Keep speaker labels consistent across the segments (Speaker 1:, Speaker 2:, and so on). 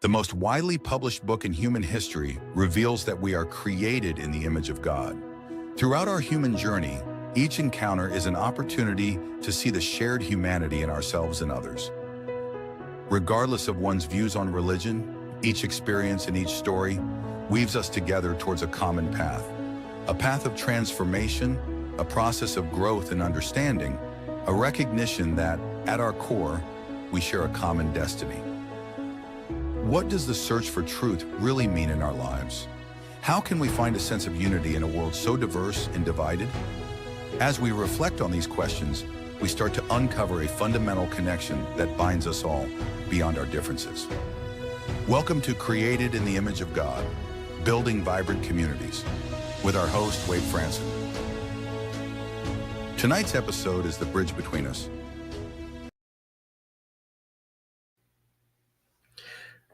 Speaker 1: The most widely published book in human history reveals that we are created in the image of God. Throughout our human journey, each encounter is an opportunity to see the shared humanity in ourselves and others. Regardless of one's views on religion, each experience and each story weaves us together towards a common path. A path of transformation, a process of growth and understanding, a recognition that, at our core, we share a common destiny. What does the search for truth really mean in our lives? How can we find a sense of unity in a world so diverse and divided? As we reflect on these questions, we start to uncover a fundamental connection that binds us all beyond our differences. Welcome to Created in the Image of God, Building Vibrant Communities, with our host, Wade Franson. Tonight's episode is The Bridge Between Us.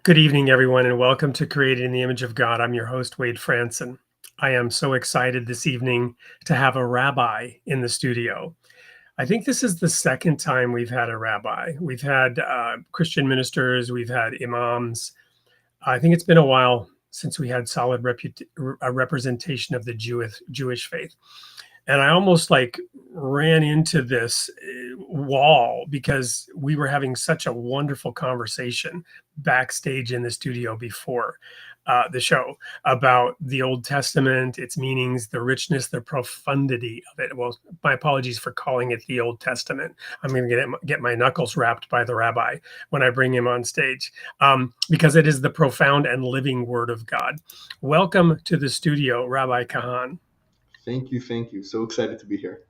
Speaker 2: Good evening, everyone, and welcome to Created in the Image of God. I'm your host, Wade Franson. I am so excited this evening to have a rabbi in the studio. I think this is the second time we've had a rabbi. We've had Christian ministers, we've had imams. I think it's been a while since we had solid representation of the Jewish faith. And I almost ran into this wall because we were having such a wonderful conversation backstage in the studio before the show about the Old Testament, its meanings, the richness, the profundity of it. Well, my apologies for calling it the Old Testament. I'm going to get my knuckles rapped by the rabbi when I bring him on stage because it is the profound and living Word of God. Welcome to the studio, Rabbi Kahan.
Speaker 3: Thank you. So excited to be here.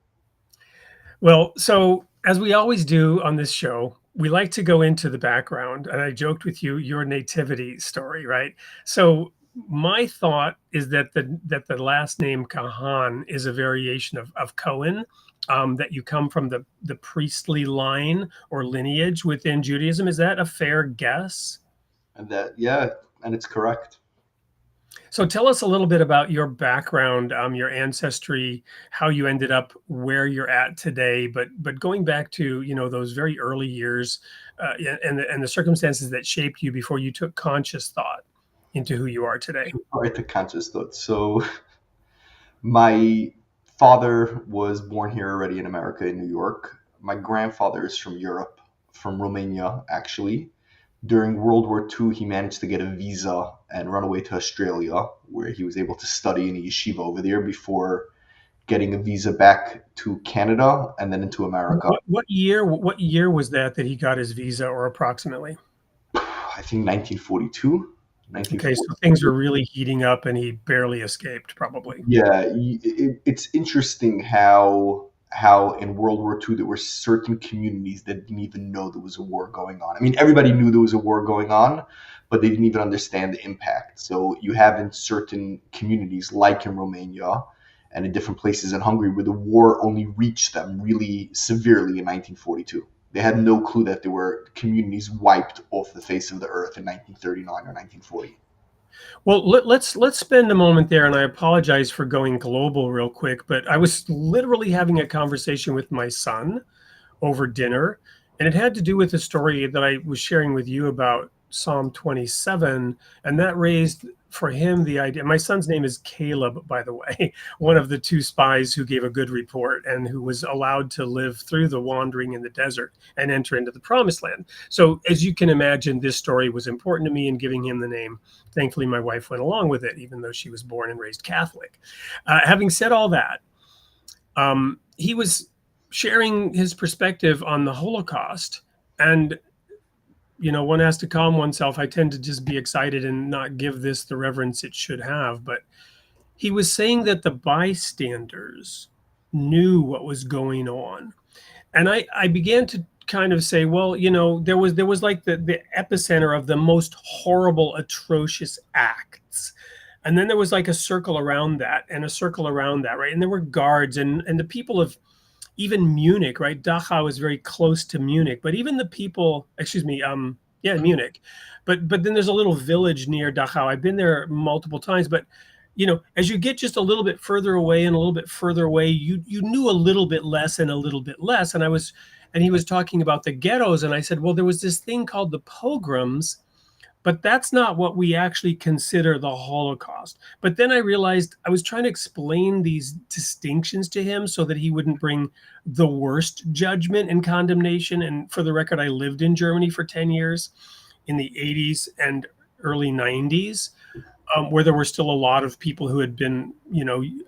Speaker 2: Well, so as we always do on this show, we like to go into the background. And I joked with you, your nativity story, right? So my thought is that the last name Kahan is a variation of Cohen, that you come from the priestly line or lineage within Judaism. Is that a fair guess?
Speaker 3: And it's correct.
Speaker 2: So tell us a little bit about your background, your ancestry, how you ended up where you're at today, but going back to, those very early years and the circumstances that shaped you before you took conscious thought into who you are today.
Speaker 3: I took conscious thought. So my father was born here already in America, in New York. My grandfather is from Europe, from Romania, actually. During World War II, he managed to get a visa and run away to Australia, where he was able to study in a yeshiva over there before getting a visa back to Canada and then into America.
Speaker 2: What year was that he got his visa, or approximately?
Speaker 3: I think 1942.
Speaker 2: Okay, so things were really heating up and he barely escaped, probably.
Speaker 3: Yeah, it's interesting how in World War II there were certain communities that didn't even know there was a war going on. I mean, everybody knew there was a war going on, but they didn't even understand the impact. So you have in certain communities, like in Romania and in different places in Hungary, where the war only reached them really severely in 1942. They had no clue that there were communities wiped off the face of the earth in 1939 or 1940.
Speaker 2: Well, let's spend a moment there, and I apologize for going global real quick, but I was literally having a conversation with my son over dinner, and it had to do with a story that I was sharing with you about Psalm 27, and that raised for him the idea. My son's name is Caleb, by the way, one of the two spies who gave a good report and who was allowed to live through the wandering in the desert and enter into the promised land. So as you can imagine, this story was important to me in giving him the name. Thankfully, my wife went along with it, even though she was born and raised Catholic. Having said all that, he was sharing his perspective on the Holocaust, and one has to calm oneself. I tend to just be excited and not give this the reverence it should have. But he was saying that the bystanders knew what was going on. And I began to kind of say, well, there was like the epicenter of the most horrible, atrocious acts. And then there was like a circle around that and a circle around that, right? And there were guards and the people of even Munich, right? Dachau is very close to Munich, but even the people, Munich. But then there's a little village near Dachau. I've been there multiple times, but as you get just a little bit further away and a little bit further away, you knew a little bit less and a little bit less. And he was talking about the ghettos, and I said, well, there was this thing called the pogroms But that's not what we actually consider the Holocaust. But then I realized I was trying to explain these distinctions to him so that he wouldn't bring the worst judgment and condemnation. And for the record, I lived in Germany for 10 years in the 80s and early 90s, where there were still a lot of people who had been,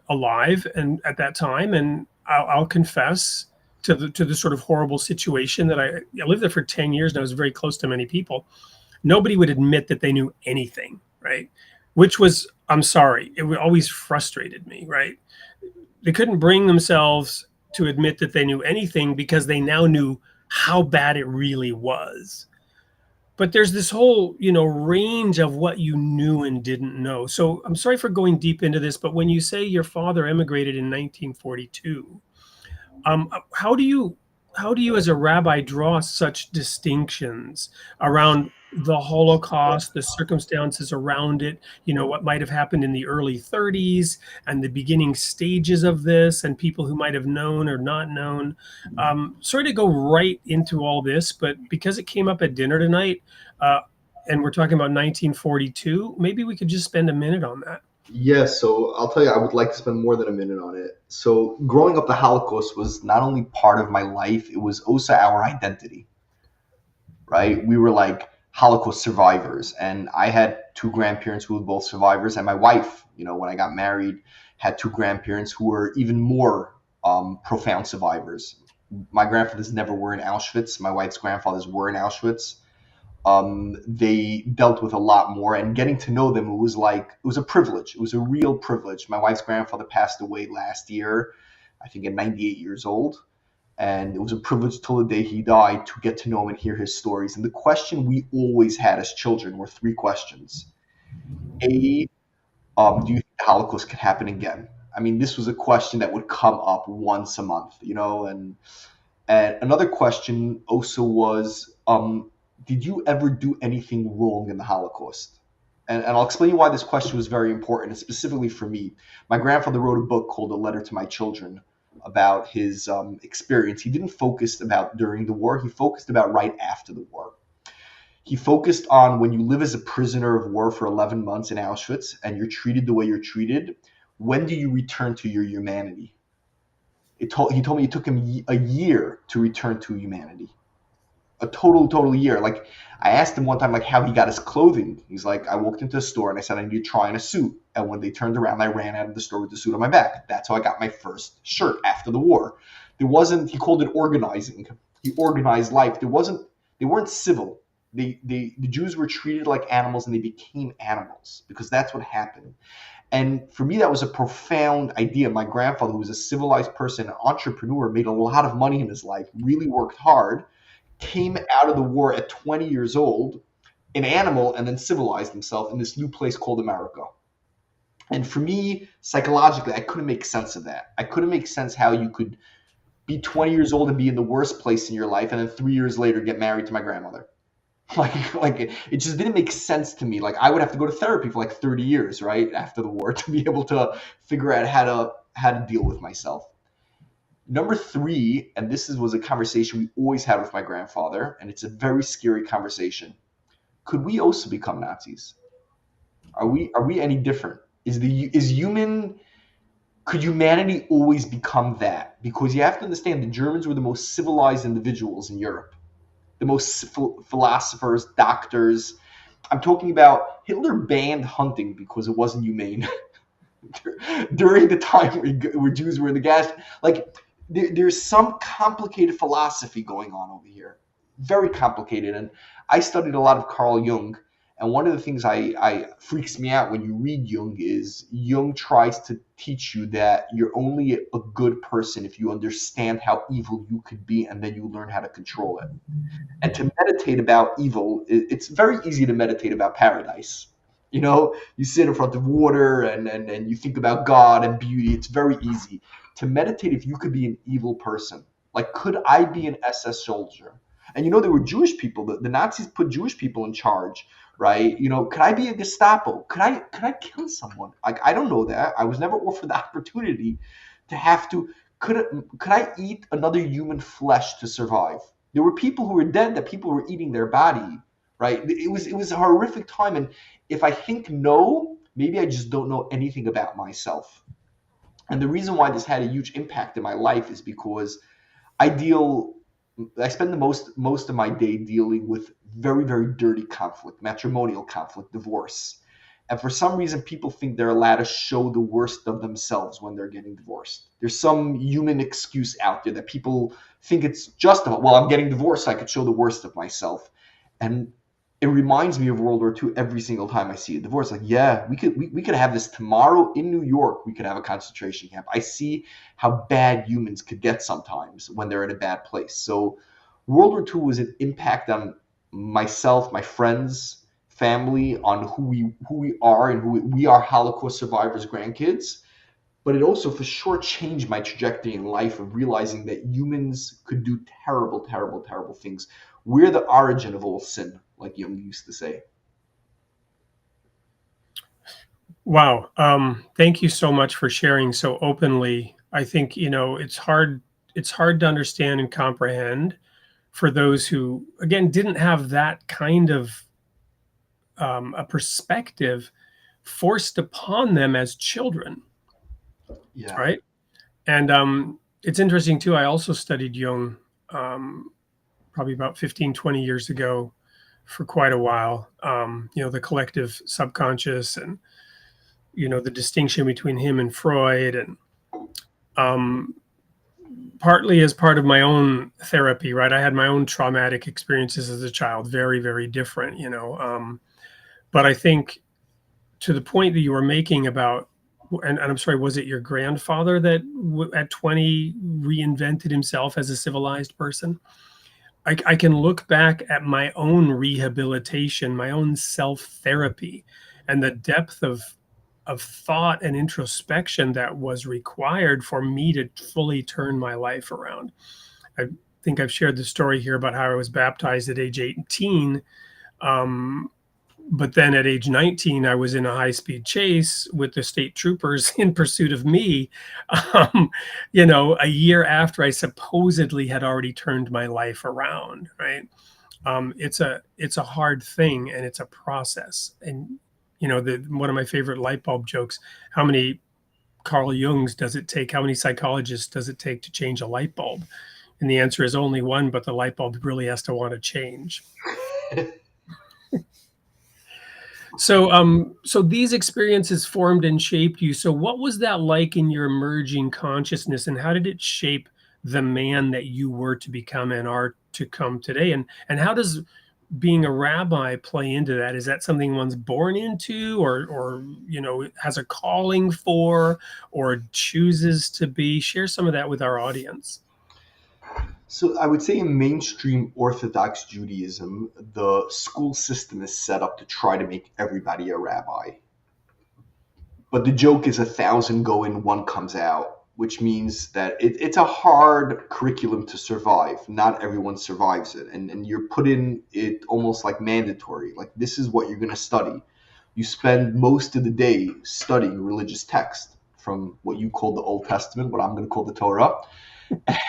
Speaker 2: alive and at that time. And I'll confess to the sort of horrible situation that I lived there for 10 years and I was very close to many people. Nobody would admit that they knew anything, right? Which was, I'm sorry, it always frustrated me, right? They couldn't bring themselves to admit that they knew anything because they now knew how bad it really was. But there's this whole, range of what you knew and didn't know. So I'm sorry for going deep into this, but when you say your father emigrated in 1942, how do you as a rabbi draw such distinctions around the Holocaust, the circumstances around it, what might have happened in the early 30s and the beginning stages of this and people who might have known or not known? Sorry to go right into all this, but because it came up at dinner tonight, uh, and we're talking about 1942, maybe we could just spend a minute on that.
Speaker 3: Yeah, so I'll tell you, I would like to spend more than a minute on it. So, growing up, the Holocaust was not only part of my life, it was also our identity, right? We were like Holocaust survivors. And I had two grandparents who were both survivors. And my wife, when I got married, had two grandparents who were even more profound survivors. My grandfathers never were in Auschwitz. My wife's grandfathers were in Auschwitz. They dealt with a lot more, and getting to know them, it was a privilege. It was a real privilege. My wife's grandfather passed away last year, I think at 98 years old, and it was a privilege till the day he died to get to know him and hear his stories. And the question we always had as children were three questions. A, do you think the Holocaust could happen again? I mean, this was a question that would come up once a month, and another question also was, did you ever do anything wrong in the Holocaust? And I'll explain why this question was very important, and specifically for me. My grandfather wrote a book called A Letter to My Children about his experience. He didn't focus about during the war. He focused about right after the war. He focused on when you live as a prisoner of war for 11 months in Auschwitz and you're treated the way you're treated, when do you return to your humanity? He told me it took him a year to return to humanity. A total year. Like, I asked him one time, like, how he got his clothing. He's like, I walked into a store and I said I need to try on a suit. And when they turned around, I ran out of the store with the suit on my back. That's how I got my first shirt after the war. He called it organizing. He organized life. They weren't civil. The Jews were treated like animals and they became animals because that's what happened. And for me, that was a profound idea. My grandfather, who was a civilized person, an entrepreneur, made a lot of money in his life, really worked hard, came out of the war at 20 years old, an animal, and then civilized himself in this new place called America. And for me, psychologically, I couldn't make sense of that. I couldn't make sense how you could be 20 years old and be in the worst place in your life, and then 3 years later get married to my grandmother. It just didn't make sense to me. Like, I would have to go to therapy for like 30 years, right, after the war to be able to figure out how to deal with myself. Number three, and was a conversation we always had with my grandfather, and it's a very scary conversation. Could we also become Nazis? Are we any different? Could humanity always become that? Because you have to understand the Germans were the most civilized individuals in Europe, the most philosophers, doctors. I'm talking about Hitler banned hunting because it wasn't humane during the time where Jews were in the gas. Like, there's some complicated philosophy going on over here, very complicated. And I studied a lot of Carl Jung, and one of the things I freaks me out when you read Jung is Jung tries to teach you that you're only a good person if you understand how evil you could be, and then you learn how to control it. And to meditate about evil, it's very easy to meditate about paradise. You sit in front of water and you think about God and beauty. It's very easy to meditate if you could be an evil person. Like, could I be an SS soldier? And there were Jewish people. The Nazis put Jewish people in charge, right? Could I be a Gestapo? Could I kill someone? Like, I don't know that. I was never offered the opportunity to have to. Could I eat another human flesh to survive? There were people who were dead that people were eating their body, right? It was a horrific time, and if I think no, maybe I just don't know anything about myself. And the reason why this had a huge impact in my life is because I deal I spend the most of my day dealing with very, very dirty conflict, matrimonial conflict, divorce. And for some reason, people think they're allowed to show the worst of themselves when they're getting divorced. There's some human excuse out there that people think it's justified. Well, I'm getting divorced, so I could show the worst of myself. And it reminds me of World War II every single time I see a divorce. Like, yeah, we could have this tomorrow in New York. We could have a concentration camp. I see how bad humans could get sometimes when they're in a bad place. So World War II was an impact on myself, my friends, family, on who we are and who we are Holocaust survivors, grandkids. But it also for sure changed my trajectory in life of realizing that humans could do terrible, terrible, terrible things. We're the origin of all sin, like Jung used to say.
Speaker 2: Wow. Thank you so much for sharing so openly. I think, it's hard to understand and comprehend for those who, again, didn't have that kind of a perspective forced upon them as children,
Speaker 3: Yeah.
Speaker 2: right? And it's interesting too. I also studied Jung um, probably about 15, 20 years ago for quite a while. The collective subconscious and, the distinction between him and Freud, and um, partly as part of my own therapy, right? I had my own traumatic experiences as a child, very, very different, but I think to the point that you were making about, and I'm sorry, was it your grandfather that at 20 reinvented himself as a civilized person? I can look back at my own rehabilitation, my own self therapy, and the depth of thought and introspection that was required for me to fully turn my life around. I think I've shared the story here about how I was baptized at age 18. Um, but then at age 19, I was in a high speed chase with the state troopers in pursuit of me, a year after I supposedly had already turned my life around, right? It's a hard thing, and it's a process. And, one of my favorite light bulb jokes, how many Carl Jungs does it take? How many psychologists does it take to change a light bulb? And the answer is only one, but the light bulb really has to want to change. So these experiences formed and shaped you. So what was that like in your emerging consciousness, and how did it shape the man that you were to become and are to come today? And how does being a rabbi play into that? Is that something one's born into, or has a calling for, or chooses to be? Share some of that with our audience.
Speaker 3: So I would say in mainstream Orthodox Judaism, the school system is set up to try to make everybody a rabbi. But the joke is 1,000 go in, one comes out, which means that it's a hard curriculum to survive. Not everyone survives it. And you're put in it almost like mandatory. Like, this is what you're going to study. You spend most of the day studying religious text from what you call the Old Testament, what I'm going to call the Torah.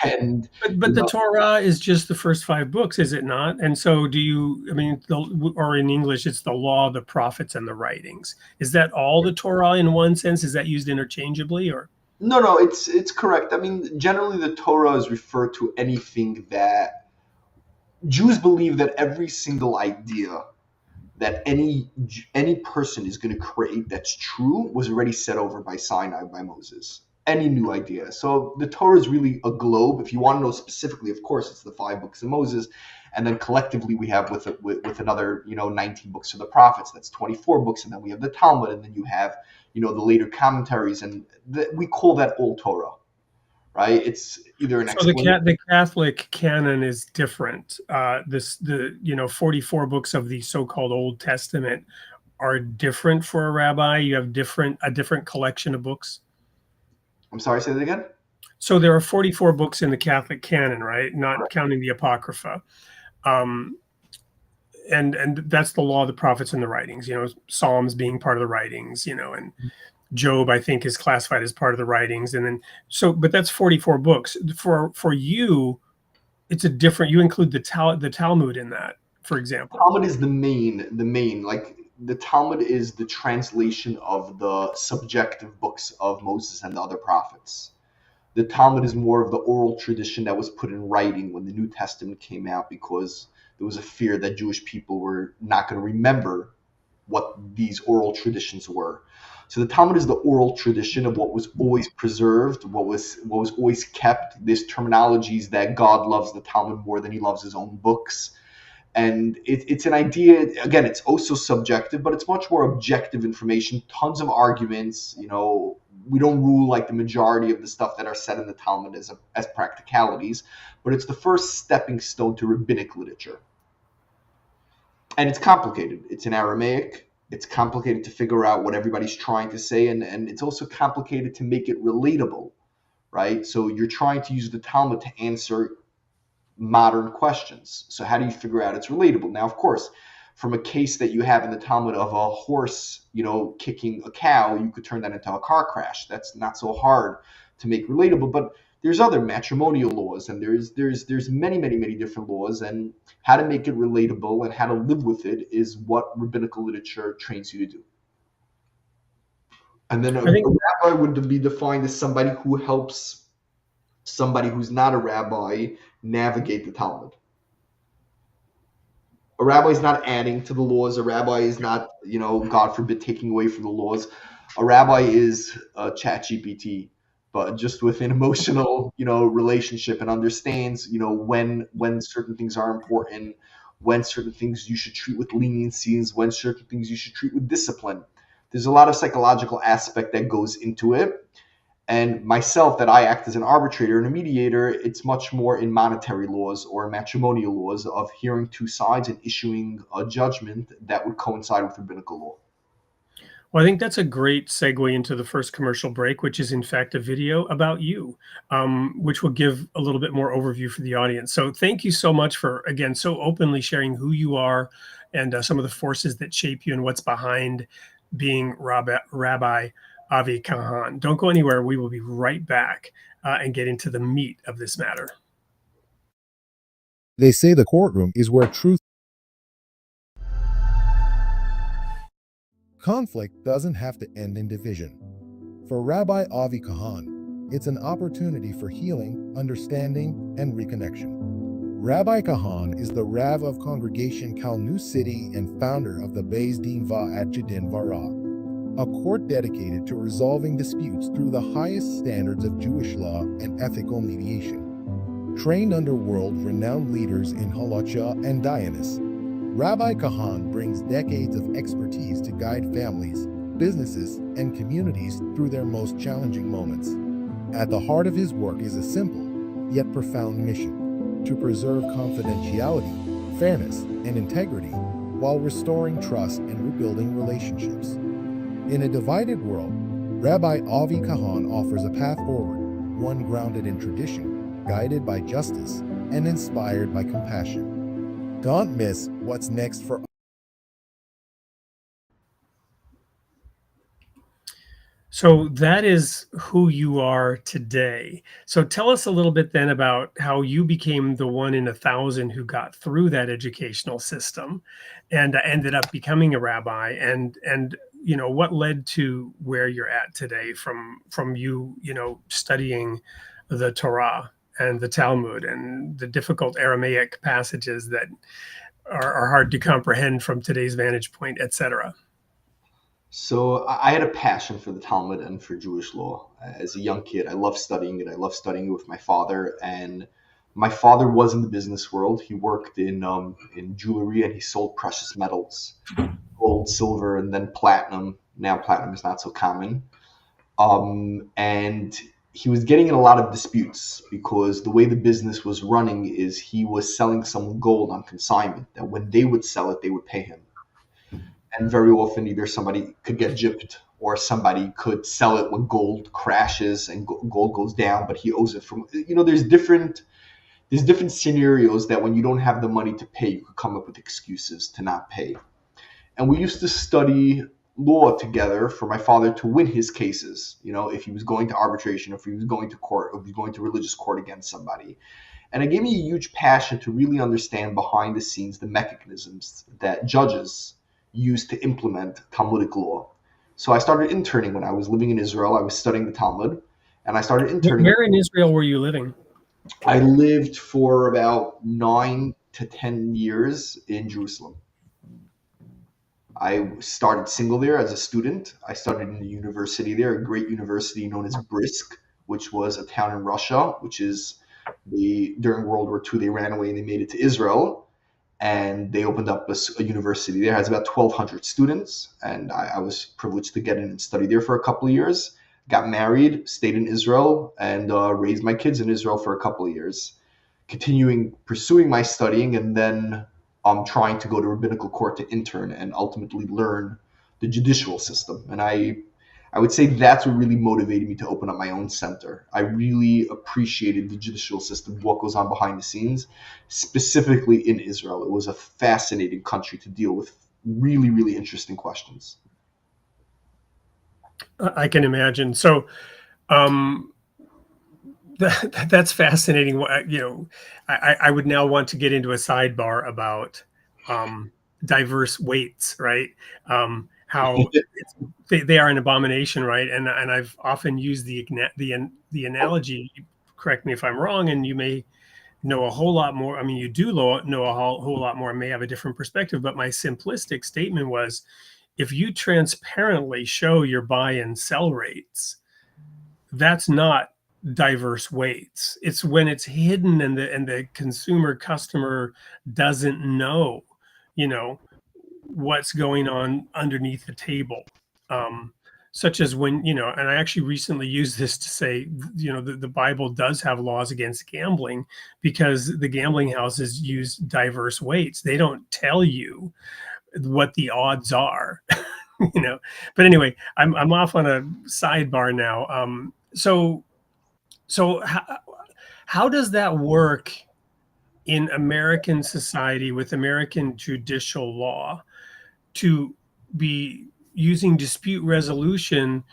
Speaker 3: And
Speaker 2: But the Torah is just the first 5 books, is it not? And so or in English, it's the law, the prophets, and the writings. Is that all the Torah in one sense? Is that used interchangeably, or?
Speaker 3: no, it's correct. I mean, generally the Torah is referred to anything that Jews believe that every single idea that any person is going to create that's true was already set over by Sinai by Moses. Any new idea. So the Torah is really a globe. If you want to know specifically, of course, it's the 5 books of Moses, and then collectively we have with another 19 books of the prophets. That's 24 books, and then we have the Talmud, and then you have the later commentaries, and we call that Old Torah, right? It's either an
Speaker 2: So
Speaker 3: explanation.
Speaker 2: the Catholic canon is different. The 44 books of the so-called Old Testament are different for a rabbi. You have a different collection of books.
Speaker 3: I'm sorry, say that again.
Speaker 2: So there are 44 books in the Catholic canon, right? Not
Speaker 3: Correct.
Speaker 2: counting the Apocrypha. Um, and that's the law, the prophets, and the writings, Psalms being part of the writings, and Job, I think, is classified as part of the writings. And then, but that's 44 books. For you, it's a different, you include the Talmud in that. for example?
Speaker 3: Talmud is the main, like the Talmud is the translation of the subjective books of Moses and the other prophets. The Talmud is more of the oral tradition that was put in writing when the New Testament came out, because there was a fear that Jewish people were not going to remember what these oral traditions were. So the Talmud is the oral tradition of what was always preserved, what was always kept. There's terminologies that God loves the Talmud more than he loves his own books. And it's an idea, again, it's also subjective, but it's much more objective information, tons of arguments. We don't rule like the majority of the stuff that are said in the Talmud as practicalities, but it's the first stepping stone to rabbinic literature. And it's complicated. It's in Aramaic. It's complicated to figure out what everybody's trying to say, and it's also complicated to make it relatable, right? So you're trying to use the Talmud to answer modern questions. So how do you figure out it's relatable? Now, of course, from a case that you have in the Talmud of a horse, kicking a cow, you could turn that into a car crash. That's not so hard to make relatable. But there's other matrimonial laws, and there's many, many, many different laws, and how to make it relatable and how to live with it is what rabbinical literature trains you to do. And then a
Speaker 2: I think
Speaker 3: rabbi would be defined as somebody who helps somebody who's not a rabbi navigate the Talmud. A rabbi is not adding to the laws. A rabbi is not, God forbid, taking away from the laws. A rabbi is ChatGPT, but just with an emotional, relationship, and understands, when certain things are important, when certain things you should treat with leniencies, when certain things you should treat with discipline. There's a lot of psychological aspect that goes into it. And myself, that I act as an arbitrator and a mediator, it's much more in monetary laws or matrimonial laws of hearing two sides and issuing a judgment that would coincide with rabbinical law.
Speaker 2: Well, I think that's a great segue into the first commercial break, which is in fact a video about you, which will give a little bit more overview for the audience. So thank you so much for, again, so openly sharing who you are and some of the forces that shape you and what's behind being Rabbi Avi Kahan. Don't go anywhere. We will be right back and get into the meat of this matter.
Speaker 4: They say the courtroom is where truth. Conflict doesn't have to end in division. For Rabbi Avi Kahan, it's an opportunity for healing, understanding, and reconnection. Rabbi Kahan is the Rav of Congregation Kalnu City and founder of the Beis Din Va'at Jedin Vara, a court dedicated to resolving disputes through the highest standards of Jewish law and ethical mediation. Trained under world-renowned leaders in halacha and dayanis, Rabbi Kahan brings decades of expertise to guide families, businesses, and communities through their most challenging moments. At the heart of his work is a simple, yet profound mission: to preserve confidentiality, fairness, and integrity while restoring trust and rebuilding relationships. In a divided world, Rabbi Avi Kahan offers a path forward, one grounded in tradition, guided by justice, and inspired by compassion. Don't miss what's next for.
Speaker 2: So that is who you are today. So tell us a little bit then about how you became the one in 1,000 who got through that educational system and ended up becoming a rabbi, and what led to where you're at today from you studying the Torah and the Talmud and the difficult Aramaic passages that are hard to comprehend from today's vantage point, etc.
Speaker 3: So I had a passion for the Talmud and for Jewish law. As a young kid, I loved studying it. I loved studying it with my father. And my father was in the business world. He worked in jewelry, and he sold precious metals, gold, silver, and then platinum. Now platinum is not so common. And he was getting in a lot of disputes because the way the business was running is he was selling some gold on consignment that when they would sell it, they would pay him. And very often either somebody could get gypped or somebody could sell it when gold crashes and gold goes down, but he owes it from, there's different scenarios that when you don't have the money to pay, you could come up with excuses to not pay. And we used to study law together for my father to win his cases, if he was going to arbitration, if he was going to court, or if he was going to religious court against somebody. And it gave me a huge passion to really understand behind the scenes the mechanisms that judges use to implement Talmudic law. So I started interning when I was living in Israel. I was studying the Talmud, and I started interning.
Speaker 2: Where in Israel were you living?
Speaker 3: I lived for about 9 to 10 years in Jerusalem. I started single there as a student. I started in the university there, a great university known as Brisk, which was a town in Russia, which is during World War II, they ran away and they made it to Israel. And they opened up a university there. It has about 1,200 students. And I was privileged to get in and study there for a couple of years. Got married, stayed in Israel, and raised my kids in Israel for a couple of years. Pursuing my studying, and then trying to go to rabbinical court to intern and ultimately learn the judicial system. And I would say that's what really motivated me to open up my own center. I really appreciated the judicial system, what goes on behind the scenes, specifically in Israel. It was a fascinating country to deal with really, really interesting questions.
Speaker 2: I can imagine. So that's fascinating. You know, I would now want to get into a sidebar about diverse weights, right? How they are an abomination, right? And I've often used the analogy. Correct me if I'm wrong, and you may know a whole lot more. I mean, you do know a whole lot more and may have a different perspective. But my simplistic statement was, if you transparently show your buy and sell rates, that's not diverse weights. It's when it's hidden and the customer doesn't know, you know, what's going on underneath the table. Such as when, you know, and I actually recently used this to say, you know, the Bible does have laws against gambling because the gambling houses use diverse weights. They don't tell you what the odds are, you know. But anyway, I'm off on a sidebar now. So how does that work in American society with American judicial law to be using dispute resolution,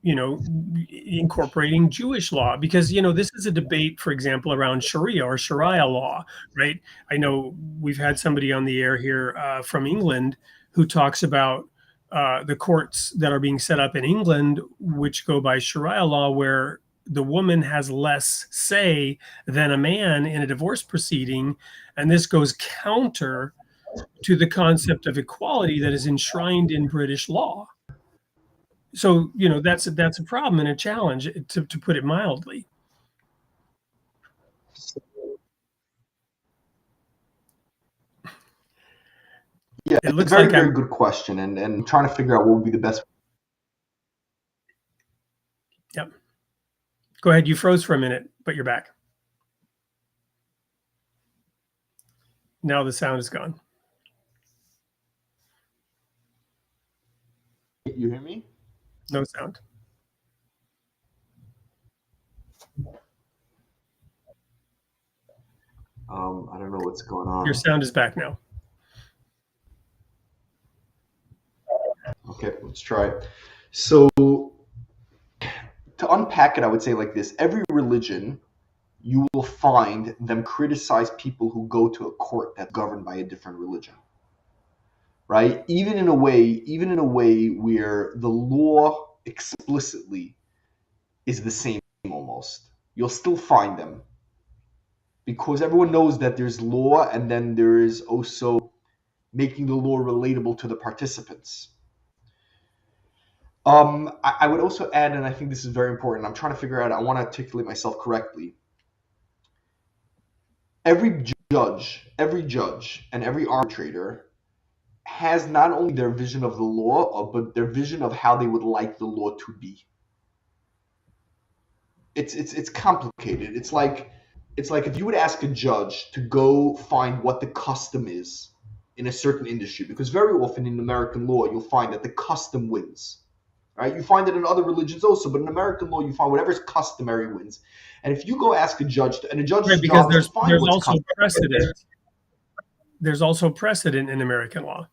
Speaker 2: you know, incorporating Jewish law? Because, you know, this is a debate, for example, around Sharia or Sharia law, right? I know we've had somebody on the air here from England who talks about the courts that are being set up in England, which go by Sharia law, where the woman has less say than a man in a divorce proceeding. And this goes counter to the concept of equality that is enshrined in British law. So, you know, that's a problem and a challenge, to put it mildly.
Speaker 3: Yeah,
Speaker 2: It
Speaker 3: it's a
Speaker 2: looks
Speaker 3: very,
Speaker 2: like
Speaker 3: very
Speaker 2: I'm
Speaker 3: good question, and trying to figure out what would be the best.
Speaker 2: Yep. Go ahead. You froze for a minute, but you're back. Now the sound is gone.
Speaker 3: You hear me?
Speaker 2: No sound.
Speaker 3: I don't know what's going on.
Speaker 2: Your sound is back now.
Speaker 3: Okay, let's try it. So to unpack it, I would say like this: every religion, you will find them criticize people who go to a court that's governed by a different religion, right? Even in a way where the law explicitly is the same almost, you'll still find them, because everyone knows that there's law, and then there is also making the law relatable to the participants. I would also add, and I think this is very important, I'm trying to figure out, I want to articulate myself correctly. Every judge, and every arbitrator has not only their vision of the law, but their vision of how they would like the law to be. It's complicated. It's like if you would ask a judge to go find what the custom is in a certain industry, because very often in American law you'll find that the custom wins. Right? You find it in other religions also, but in American law you find whatever's customary wins. And if you go ask a judge, and a judge's job is to find what's
Speaker 2: also
Speaker 3: customary.
Speaker 2: precedent. There's also precedent in American law.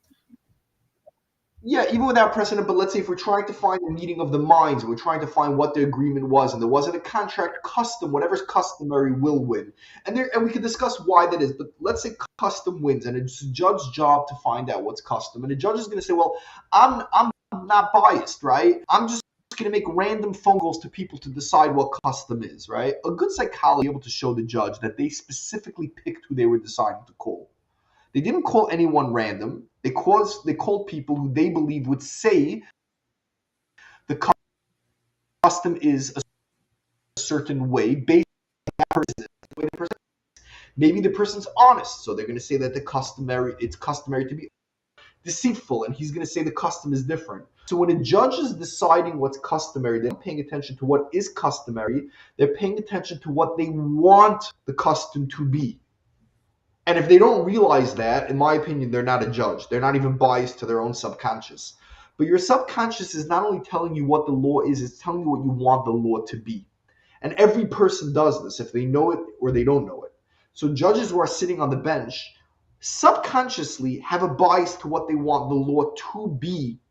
Speaker 3: Yeah, even without precedent, but let's say if we're trying to find the meeting of the minds and we're trying to find what the agreement was and there wasn't a contract, custom, whatever's customary will win. And we can discuss why that is, but let's say custom wins and it's the judge's job to find out what's custom. And the judge is going to say, well, I'm not biased, right? I'm just going to make random phone calls to people to decide what custom is, right? A good psychologist is able to show the judge that they specifically picked who they were deciding to call. They didn't call anyone random. They called people who they believe would say the custom is a certain way based on the way the person. Maybe the person's honest, so they're going to say that it's customary to be deceitful, and he's going to say the custom is different. So when a judge is deciding what's customary, they're not paying attention to what is customary. They're paying attention to what they want the custom to be. And if they don't realize that, in my opinion, they're not a judge. They're not even biased to their own subconscious. But your subconscious is not only telling you what the law is, it's telling you what you want the law to be. And every person does this, if they know it or they don't know it. So judges who are sitting on the bench subconsciously have a bias to what they want the law to be,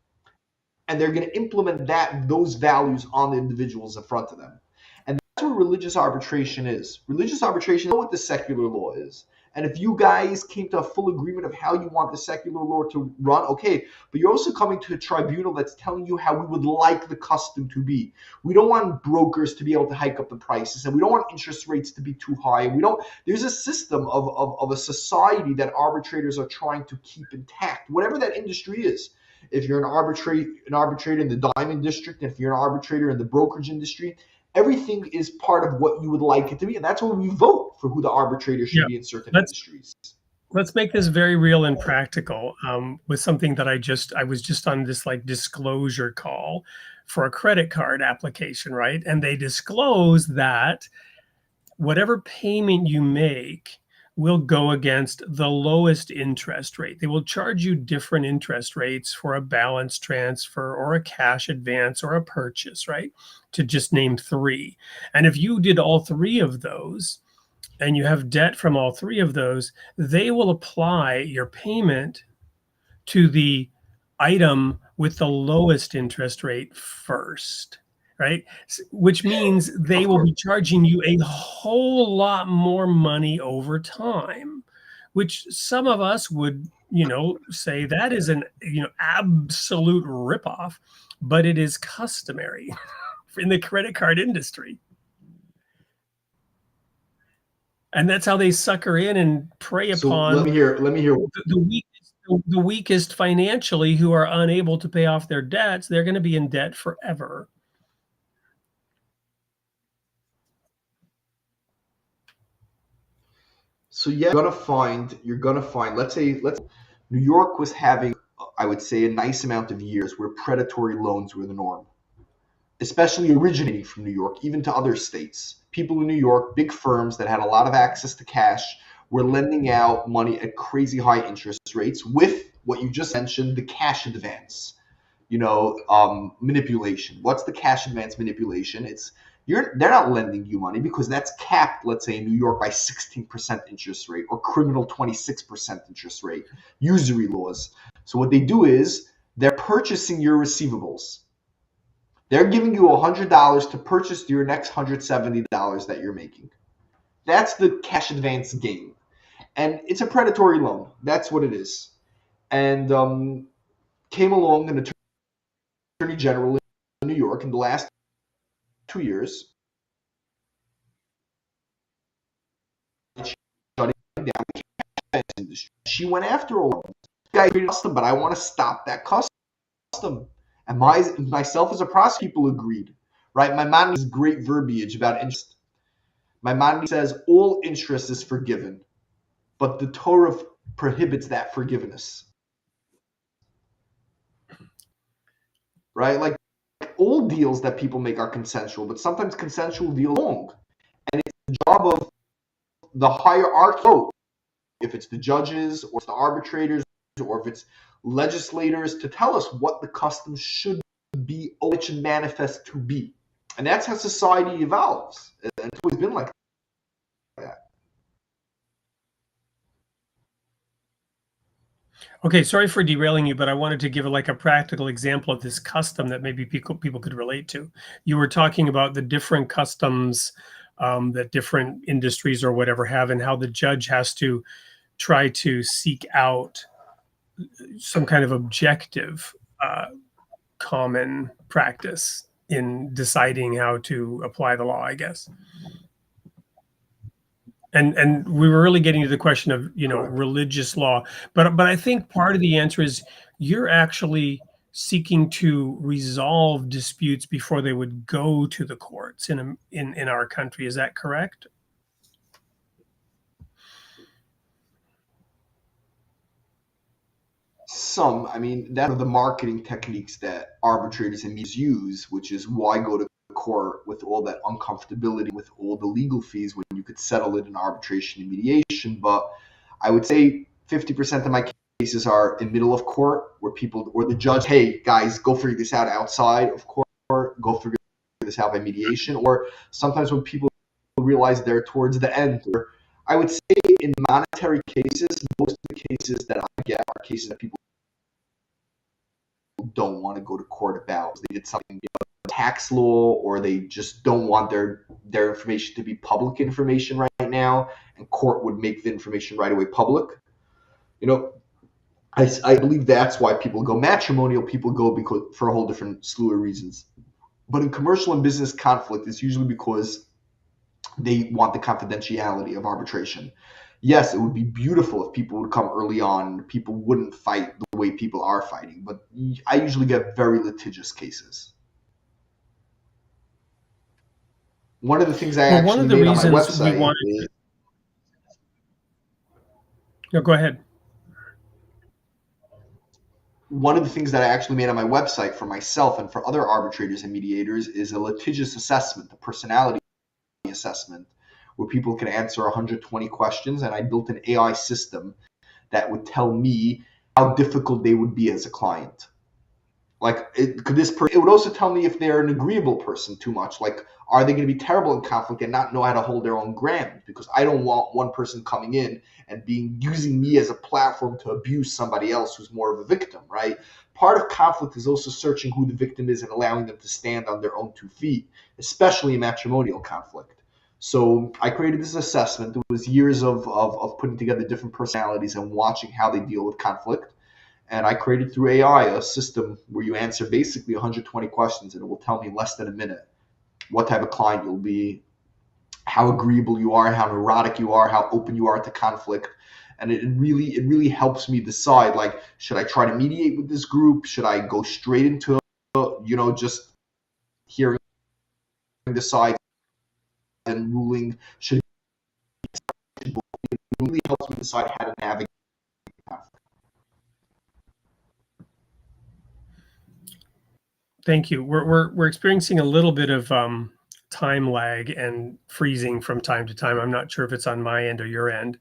Speaker 3: and they're going to implement those values on the individuals in front of them. And that's what religious arbitration is. Religious arbitration is what the secular law is. And if you guys came to a full agreement of how you want the secular law to run, okay, but you're also coming to a tribunal that's telling you how we would like the custom to be. We don't want brokers to be able to hike up the prices, and we don't want interest rates to be too high. And there's a system of a society that arbitrators are trying to keep intact, whatever that industry is. If you're an arbitrator in the diamond district, if you're an arbitrator in the brokerage industry, everything is part of what you would like it to be. And that's when we vote for who the arbitrator should be in certain industries.
Speaker 2: Let's make this very real and practical with something that I was just on this like disclosure call for a credit card application, right? And they disclose that whatever payment you make will go against the lowest interest rate. They will charge you different interest rates for a balance transfer or a cash advance or a purchase, right? To just name three. And if you did all three of those and you have debt from all three of those, they will apply your payment to the item with the lowest interest rate first. Right? Which means they will be charging you a whole lot more money over time, which some of us would, say that is an, absolute ripoff, but it is customary in the credit card industry. And that's how they sucker in and prey upon
Speaker 3: let me hear
Speaker 2: the weakest financially who are unable to pay off their debts. They're going to be in debt forever.
Speaker 3: So yeah, you're gonna find. Let's say New York was having, I would say, a nice amount of years where predatory loans were the norm, especially originating from New York, even to other states. People in New York, big firms that had a lot of access to cash, were lending out money at crazy high interest rates with what you just mentioned, the cash advance. Manipulation. What's the cash advance manipulation? They're not lending you money because that's capped, let's say in New York, by 16% interest rate or criminal 26% interest rate, usury laws. So what they do is they're purchasing your receivables. They're giving you $100 to purchase your next $170 that you're making. That's the cash advance game. And it's a predatory loan. That's what it is. And came along an attorney general in New York in the last 2 years, shutting down the cash industry. She went after all of them. I created custom, but I want to stop that custom. And myself as a prosecutor, people agreed. Right? My man has great verbiage about interest. My man says all interest is forgiven, but the Torah prohibits that forgiveness. Right? Like all deals that people make are consensual, but sometimes consensual deals are wrong. And it's the job of the hierarchy, if it's the judges or it's the arbitrators or if it's legislators, to tell us what the custom should be or it should manifest to be. And that's how society evolves. And it's always been like that.
Speaker 2: Okay, sorry for derailing you, but I wanted to give like a practical example of this custom that maybe people could relate to. You were talking about the different customs that different industries or whatever have, and how the judge has to try to seek out some kind of objective uh, common practice in deciding how to apply the law, I guess. And we were really getting to the question of,
Speaker 3: Correct.
Speaker 2: religious law, but I think part of the answer is you're actually seeking to resolve disputes before they would go to the courts in our country. Is that correct?
Speaker 3: Some, I mean, that's one of the marketing techniques that arbitrators and mediators use, which is why go to court with all that uncomfortability, with all the legal fees, when you could settle it in arbitration and mediation. But I would say 50% of my cases are in middle of court, where people or the judge, hey guys, go figure this out outside of court, go figure this out by mediation, or sometimes when people realize they're towards the end. Or I would say in monetary cases, most of the cases that I get are cases that people don't want to go to court about. They did something, tax law, or they just don't want their information to be public information right now, and court would make the information right away public. You know, I believe that's why people go. Matrimonial people go because for a whole different slew of reasons. But in commercial and business conflict, it's usually because they want the confidentiality of arbitration. Yes, it would be beautiful if people would come early on, people wouldn't fight the way people are fighting, but I usually get very litigious cases. One of the things I
Speaker 2: Well, one
Speaker 3: actually
Speaker 2: of the
Speaker 3: made on my
Speaker 2: reasons we
Speaker 3: website
Speaker 2: wanted
Speaker 3: is
Speaker 2: to, no, go ahead.
Speaker 3: one of the things that I actually made on my website for myself and for other arbitrators and mediators is a litigious assessment, a personality assessment, where people can answer 120 questions, and I built an AI system that would tell me how difficult they would be as a client. Like, it would also tell me if they're an agreeable person too much. Like, are they going to be terrible in conflict and not know how to hold their own ground? Because I don't want one person coming in and using me as a platform to abuse somebody else who's more of a victim, right? Part of conflict is also searching who the victim is and allowing them to stand on their own 2 feet, especially in matrimonial conflict. So I created this assessment. It was years of putting together different personalities and watching how they deal with conflict. And I created through AI a system where you answer basically 120 questions, and it will tell me in less than a minute what type of client you'll be, how agreeable you are, how neurotic you are, how open you are to conflict. And it really helps me decide, like, should I try to mediate with this group? Should I go straight into, just hearing the sides and ruling? It really helps me decide how to navigate.
Speaker 2: Thank you. We're experiencing a little bit of time lag and freezing from time to time. I'm not sure if it's on my end or your end,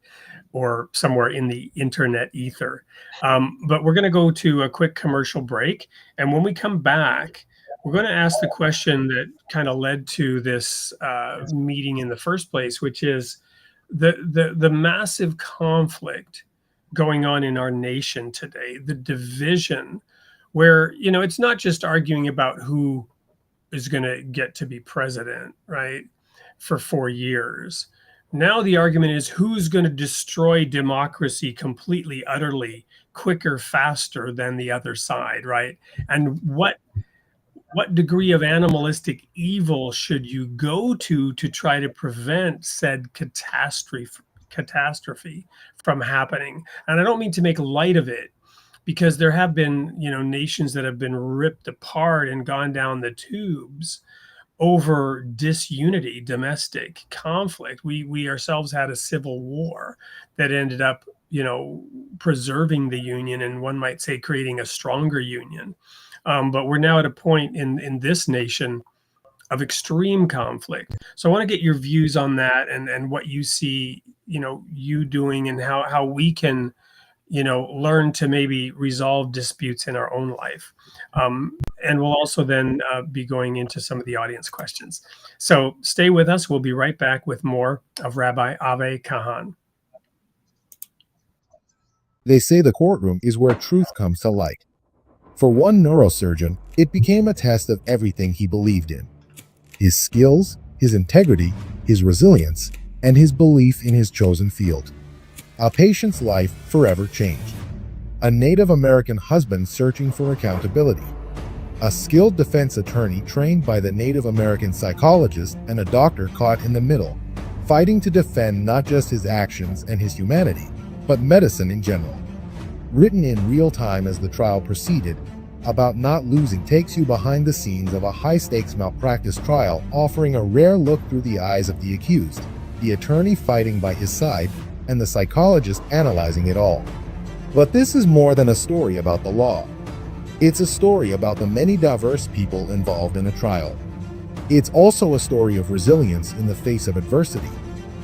Speaker 2: or somewhere in the internet ether. But we're going to go to a quick commercial break, and when we come back, we're going to ask the question that kind of led to this meeting in the first place, which is the massive conflict going on in our nation today, the division, where it's not just arguing about who is going to get to be president, right, for 4 years. Now the argument is who's going to destroy democracy completely, utterly, quicker, faster than the other side, right? And what degree of animalistic evil should you go to try to prevent said catastrophe from happening? And I don't mean to make light of it, because there have been, nations that have been ripped apart and gone down the tubes over disunity, domestic conflict. We ourselves had a civil war that ended up, preserving the union, and one might say creating a stronger union. But we're now at a point in this nation of extreme conflict. So I want to get your views on that, and what you see, you doing, and how we can, learn to maybe resolve disputes in our own life. And we'll also then be going into some of the audience questions. So stay with us. We'll be right back with more of Rabbi Avi Kahan.
Speaker 4: They say the courtroom is where truth comes to light. For one neurosurgeon, it became a test of everything he believed in: his skills, his integrity, his resilience, and his belief in his chosen field. A patient's life forever changed. A Native American husband searching for accountability. A skilled defense attorney trained by the Native American psychologist, and a doctor caught in the middle, fighting to defend not just his actions and his humanity, but medicine in general. Written in real time as the trial proceeded, About Not Losing takes you behind the scenes of a high-stakes malpractice trial, offering a rare look through the eyes of the accused, the attorney fighting by his side, and the psychologist analyzing it all. But this is more than a story about the law. It's a story about the many diverse people involved in a trial. It's also a story of resilience in the face of adversity,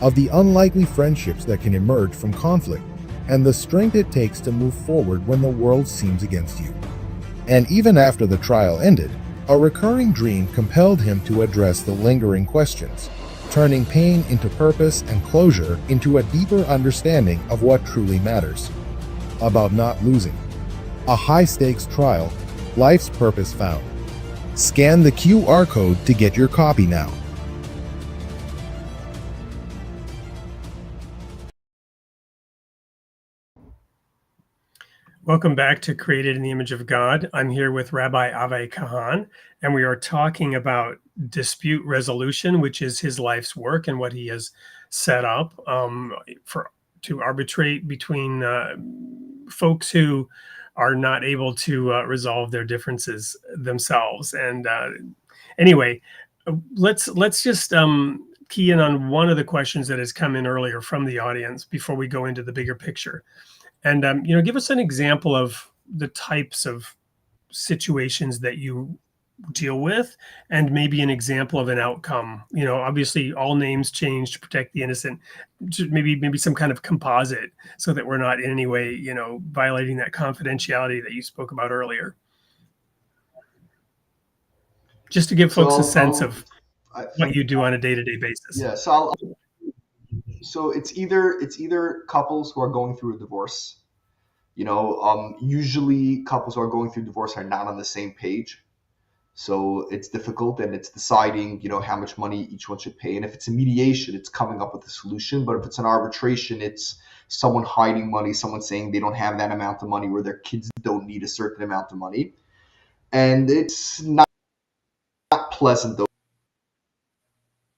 Speaker 4: of the unlikely friendships that can emerge from conflict, and the strength it takes to move forward when the world seems against you. And even after the trial ended, a recurring dream compelled him to address the lingering questions, turning pain into purpose and closure into a deeper understanding of what truly matters. About Not Losing. A high-stakes trial, life's purpose found. Scan the QR code to get your copy now.
Speaker 2: Welcome back to Created in the Image of God. I'm here with Rabbi Avi Kahan, and we are talking about dispute resolution, which is his life's work and what he has set up to arbitrate between folks who are not able to resolve their differences themselves. And anyway, let's just key in on one of the questions that has come in earlier from the audience before we go into the bigger picture. And give us an example of the types of situations that you deal with, and maybe an example of an outcome. Obviously, all names change to protect the innocent. Maybe some kind of composite, so that we're not in any way, violating that confidentiality that you spoke about earlier. Just to give folks a sense of what you do on a day-to-day basis.
Speaker 3: Yeah, so it's either couples who are going through a divorce. Usually couples who are going through divorce are not on the same page. So it's difficult, and it's deciding, how much money each one should pay. And if it's a mediation, it's coming up with a solution. But if it's an arbitration, it's someone hiding money, someone saying they don't have that amount of money, or their kids don't need a certain amount of money. And it's not pleasant,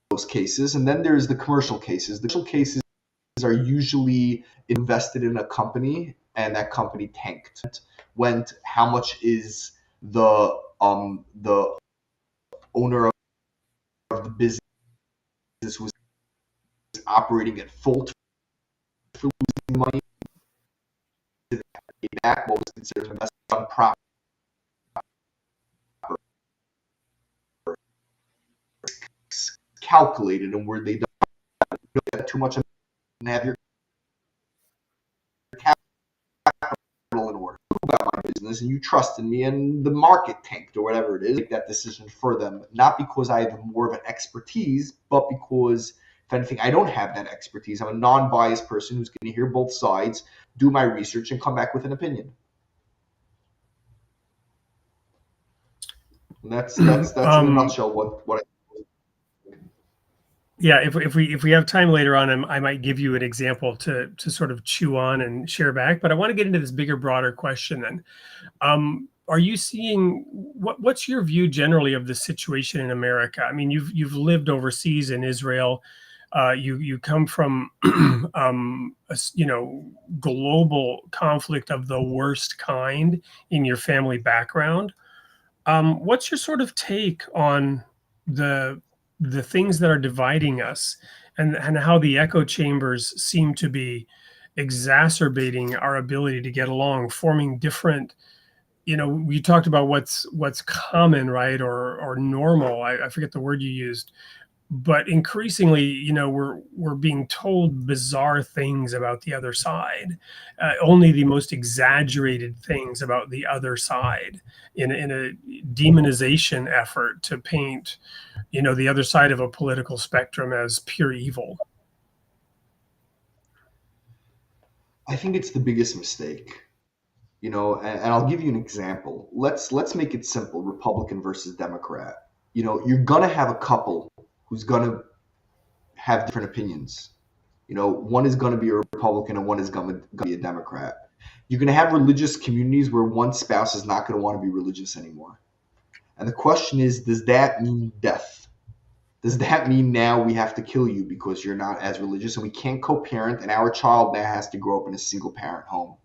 Speaker 3: those cases. And then there's the commercial cases. The commercial cases are usually invested in a company, and that company tanked. How much is the owner of the business was operating at full for losing money? Did that pay back? What was considered investment on proper? Calculated, and where they don't get too much and have your capital in order. About my business, and you trusted me, and the market tanked, or whatever it is. Make that decision for them, not because I have more of an expertise, but because, if anything, I don't have that expertise. I'm a non-biased person who's going to hear both sides, do my research, and come back with an opinion. And that's in a nutshell what I.
Speaker 2: Yeah, if we have time later on, I might give you an example to sort of chew on and share back. But I want to get into this bigger, broader question then. Are you seeing what's your view generally of the situation in America? I mean, you've lived overseas in Israel. You come from global conflict of the worst kind in your family background. What's your sort of take on the things that are dividing us, and how the echo chambers seem to be exacerbating our ability to get along, forming different, you talked about what's common, right? Or normal. I forget the word you used, but increasingly, we're being told bizarre things about the other side, only the most exaggerated things about the other side, in a demonization effort to paint, the other side of a political spectrum as pure evil.
Speaker 3: I think it's the biggest mistake. And I'll give you an example. Let's make it simple: Republican versus Democrat. You're gonna have a couple who's gonna have different opinions. One is gonna be a Republican and one is gonna be a Democrat. You're gonna have religious communities where one spouse is not gonna want to be religious anymore. And the question is, does that mean death? Does that mean now we have to kill you because you're not as religious and we can't co-parent and our child now has to grow up in a single parent home?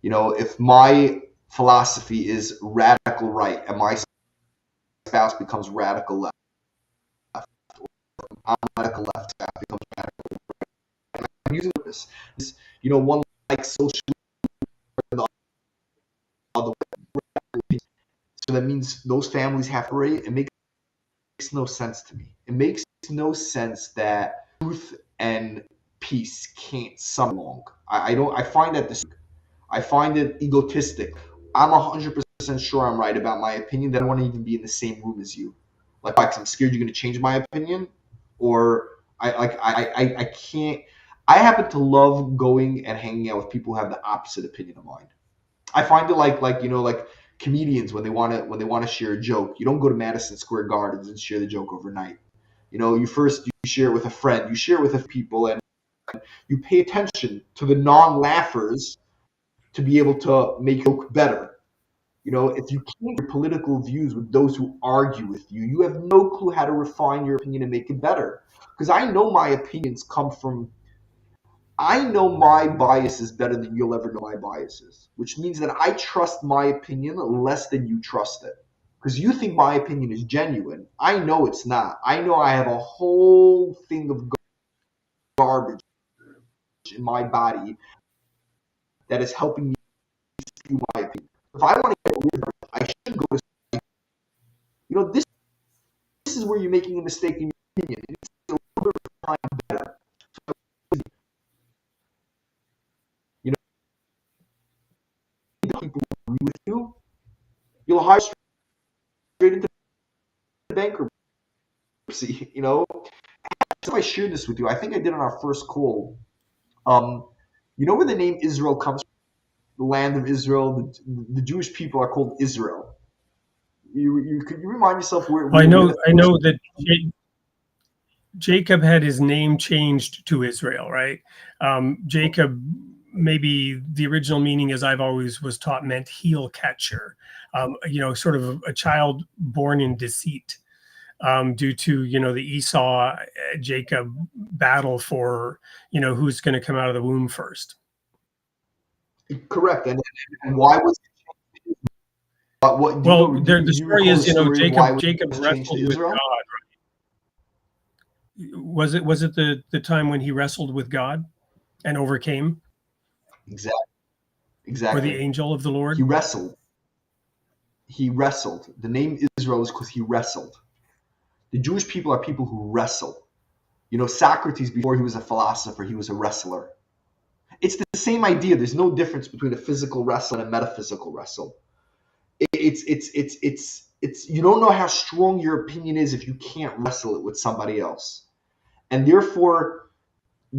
Speaker 3: If my philosophy is radical right and my spouse becomes radical left, or I'm radical left, spouse becomes radical right. I'm using this. One likes socialism, the other way. So that means those families have to separate. It makes no sense to me. It makes no sense that truth and peace can't sum along. I find that I find it egotistic. I'm 100% sure I'm right about my opinion, that I don't want to even be in the same room as you. Like, I'm scared you're going to change my opinion, or I can't. I happen to love going and hanging out with people who have the opposite opinion of mine. I find it like comedians when they want to share a joke. You don't go to Madison Square Gardens and share the joke overnight. You share it with a friend, you share it with people, and you pay attention to the non-laughers to be able to make your joke better. If you change your political views with those who argue with you, you have no clue how to refine your opinion and make it better. Because I know my opinions come from, I know my biases better than you'll ever know my biases, which means that I trust my opinion less than you trust it. Because you think my opinion is genuine. I know it's not. I know I have a whole thing of garbage in my body that is helping me spew my opinion. If I want to get rid of it, I should go to this is where you're making a mistake in your opinion. It needs to be a little bit of time better. So, people who agree with you, you'll hire straight into bankruptcy. If I shared this with you, I think I did on our first call. Where the name Israel comes from? The land of Israel. The Jewish people are called Israel. Could you remind yourself where?
Speaker 2: I know that Jacob had his name changed to Israel, right? Jacob, maybe the original meaning, as I've always was taught, meant heel catcher. Sort of a child born in deceit, due to the Esau Jacob battle for who's going to come out of the womb first.
Speaker 3: Correct. And why was it?
Speaker 2: The story is Jacob wrestled with God. Was it the time when he wrestled with God and overcame?
Speaker 3: Exactly.
Speaker 2: Or the angel of the Lord?
Speaker 3: He wrestled. The name Israel is because he wrestled. The Jewish people are people who wrestle. Socrates, before he was a philosopher, he was a wrestler. It's the same idea. There's no difference between a physical wrestle and a metaphysical wrestle. It's you don't know how strong your opinion is if you can't wrestle it with somebody else. And therefore,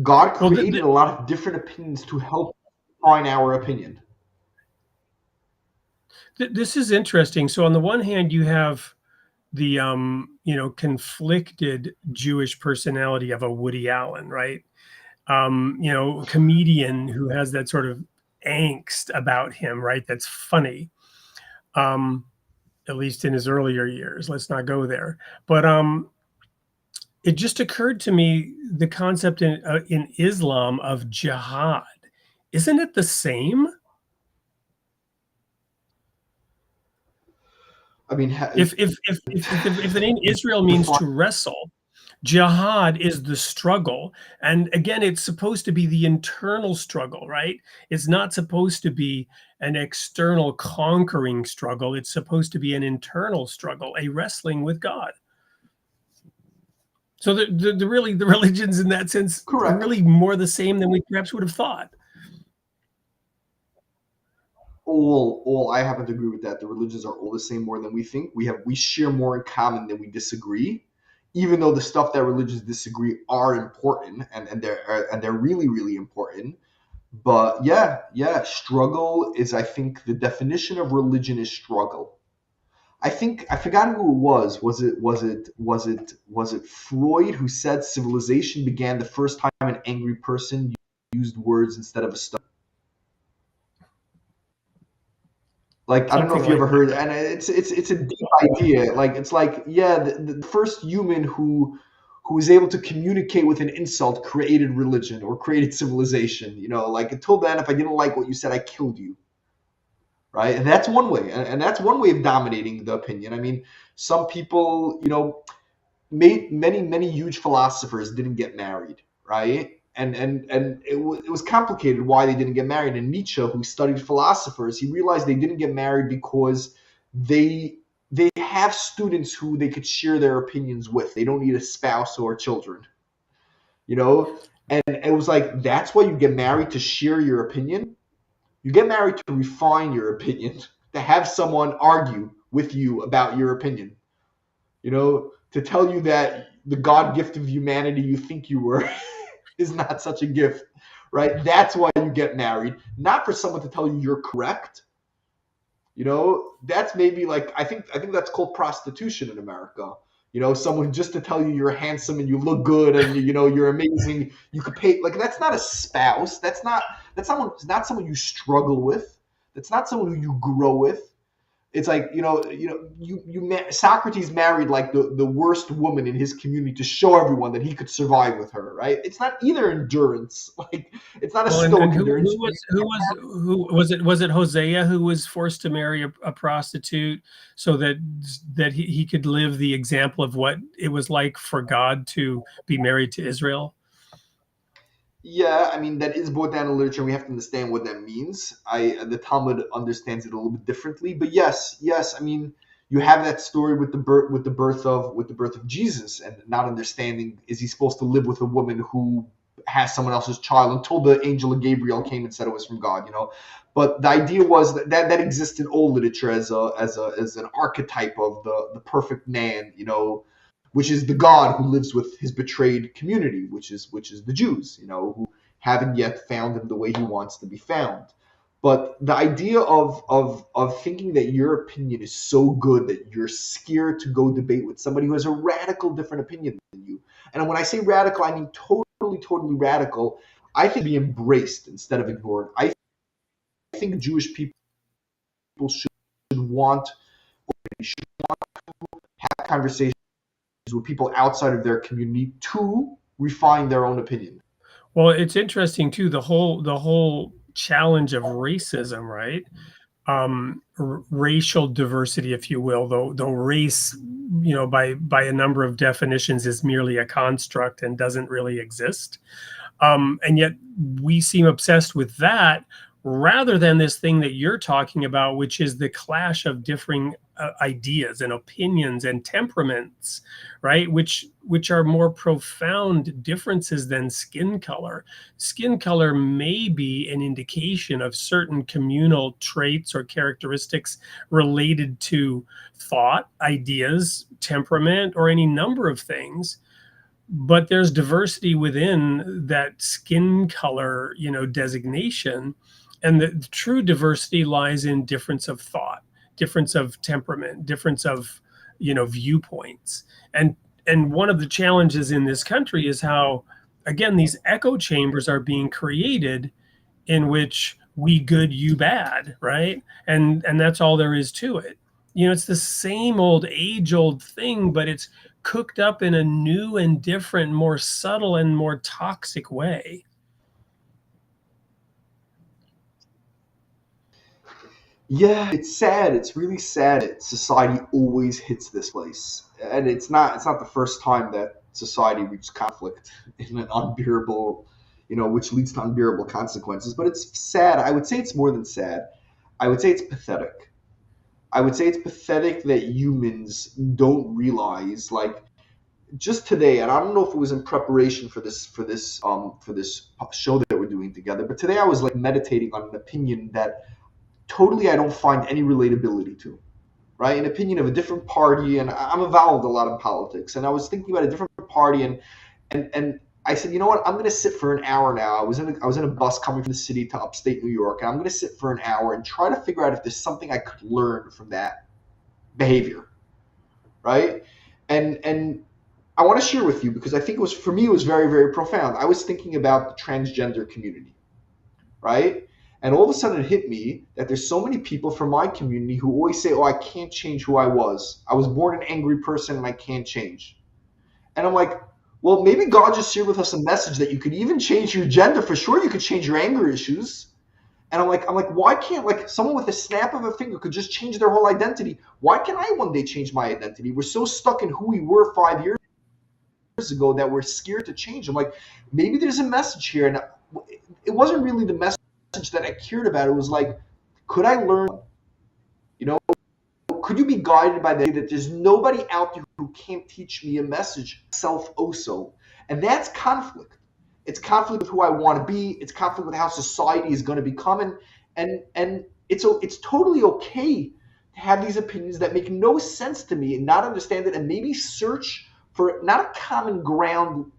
Speaker 3: God created a lot of different opinions to help define our opinion.
Speaker 2: This is interesting. So on the one hand, you have the conflicted Jewish personality of a Woody Allen, right? Comedian who has that sort of angst about him, right? That's funny. At least in his earlier years. Let's not go there. But it just occurred to me the concept in Islam of jihad. Isn't it the same?
Speaker 3: I mean,
Speaker 2: if the name Israel means to wrestle, jihad is the struggle. And again, it's supposed to be the internal struggle, right? It's not supposed to be an external conquering struggle. It's supposed to be an internal struggle, a wrestling with God. So the religions in that sense are really more the same than we perhaps would have thought.
Speaker 3: All I happen to agree with that. The religions are all the same more than we think. We share more in common than we disagree. Even though the stuff that religions disagree are important and they're really, really important, But yeah, struggle is, I think, the definition of religion is struggle. I think I forgot who it was. Was it Freud who said civilization began the first time an angry person used words instead of a stone? Like, I don't know
Speaker 2: Something
Speaker 3: if you
Speaker 2: like
Speaker 3: ever heard,
Speaker 2: that.
Speaker 3: and it's a deep idea. Like, it's like, yeah, the first human who was able to communicate with an insult created religion or created civilization. Like, until then, if I didn't like what you said, I killed you, right? And that's one way, and that's one way of dominating the opinion. I mean, some people, many huge philosophers didn't get married, right? And it was complicated why they didn't get married. And Nietzsche, who studied philosophers, he realized they didn't get married because they have students who they could share their opinions with. They don't need a spouse or children, you know. And it was like, that's why you get married, to share your opinion. You get married to refine your opinion, to have someone argue with you about your opinion, to tell you that the God gift of humanity you think you were is not such a gift, right? That's why you get married, not for someone to tell you you're correct. That's maybe, like, I think that's called prostitution in America. Someone just to tell you you're handsome and you look good and you're amazing. You could pay, like, that's not a spouse. That's not someone you struggle with. That's not someone who you grow with. It's like, Socrates married, like, the worst woman in his community to show everyone that he could survive with her, right? It's not either endurance. Like, it's not a
Speaker 2: Well, and
Speaker 3: stoic
Speaker 2: who
Speaker 3: endurance.
Speaker 2: was it Hosea who was forced to marry a prostitute so that he could live the example of what it was like for God to be married to Israel?
Speaker 3: Yeah, I mean, that is brought down in literature. We have to understand what that means. The Talmud understands it a little bit differently, but yes. I mean, you have that story with the birth of Jesus, and not understanding, is he supposed to live with a woman who has someone else's child, until the angel of Gabriel came and said it was from God. But the idea was that exists in all literature as an archetype of the perfect man, which is the God who lives with his betrayed community, which is the Jews, who haven't yet found him the way he wants to be found. But the idea of thinking that your opinion is so good that you're scared to go debate with somebody who has a radical different opinion than you. And when I say radical, I mean totally radical. I think be embraced instead of ignored. I think Jewish people should want should have conversations with people outside of their community to refine their own opinion.
Speaker 2: Well, it's interesting too, the whole challenge of racism, right? Racial diversity, if you will, though race, by a number of definitions, is merely a construct and doesn't really exist. And yet we seem obsessed with that rather than this thing that you're talking about, which is the clash of differing ideas and opinions and temperaments, right? Which are more profound differences than skin color. Skin color may be an indication of certain communal traits or characteristics related to thought, ideas, temperament, or any number of things, but there's diversity within that skin color, designation. And the true diversity lies in difference of thought, difference of temperament, difference of, viewpoints. And one of the challenges in this country is how, again, these echo chambers are being created in which we good, you bad, right? And that's all there is to it. It's the same old age old thing, but it's cooked up in a new and different, more subtle and more toxic way.
Speaker 3: Yeah, it's sad. It's really sad that society always hits this place, and it's not the first time that society reaches conflict in an unbearable, which leads to unbearable consequences. But it's sad. I would say it's more than sad. I would say it's pathetic. I would say it's pathetic that humans don't realize, like, just today, and I don't know if it was in preparation for this show that we're doing together, but today I was, like, meditating on an opinion that totally I don't find any relatability to, right? An opinion of a different party, and I'm involved a lot in politics, and I was thinking about a different party, and I said, you know what? I'm going to sit for an hour now. I was in a bus coming from the city to upstate New York, and I'm going to sit for an hour and try to figure out if there's something I could learn from that behavior, right? And I want to share with you because I think for me it was very, very profound. I was thinking about the transgender community, right? And all of a sudden it hit me that there's so many people from my community who always say, "Oh, I can't change who I was. I was born an angry person and I can't change." And I'm like, well, maybe God just shared with us a message that you could even change your gender. For sure, you could change your anger issues. And I'm like, why can't like someone with a snap of a finger could just change their whole identity? Why can't I one day change my identity? We're so stuck in who we were 5 years ago that we're scared to change. I'm like, maybe there's a message here. And it wasn't really the message that I cared about. It was like, could I learn? You know, could you be guided by the idea that there's nobody out there who can't teach me a message self also? And that's conflict. It's conflict with who I want to be. It's conflict with how society is going to become. And it's totally okay to have these opinions that make no sense to me and not understand it, and maybe search for not a common ground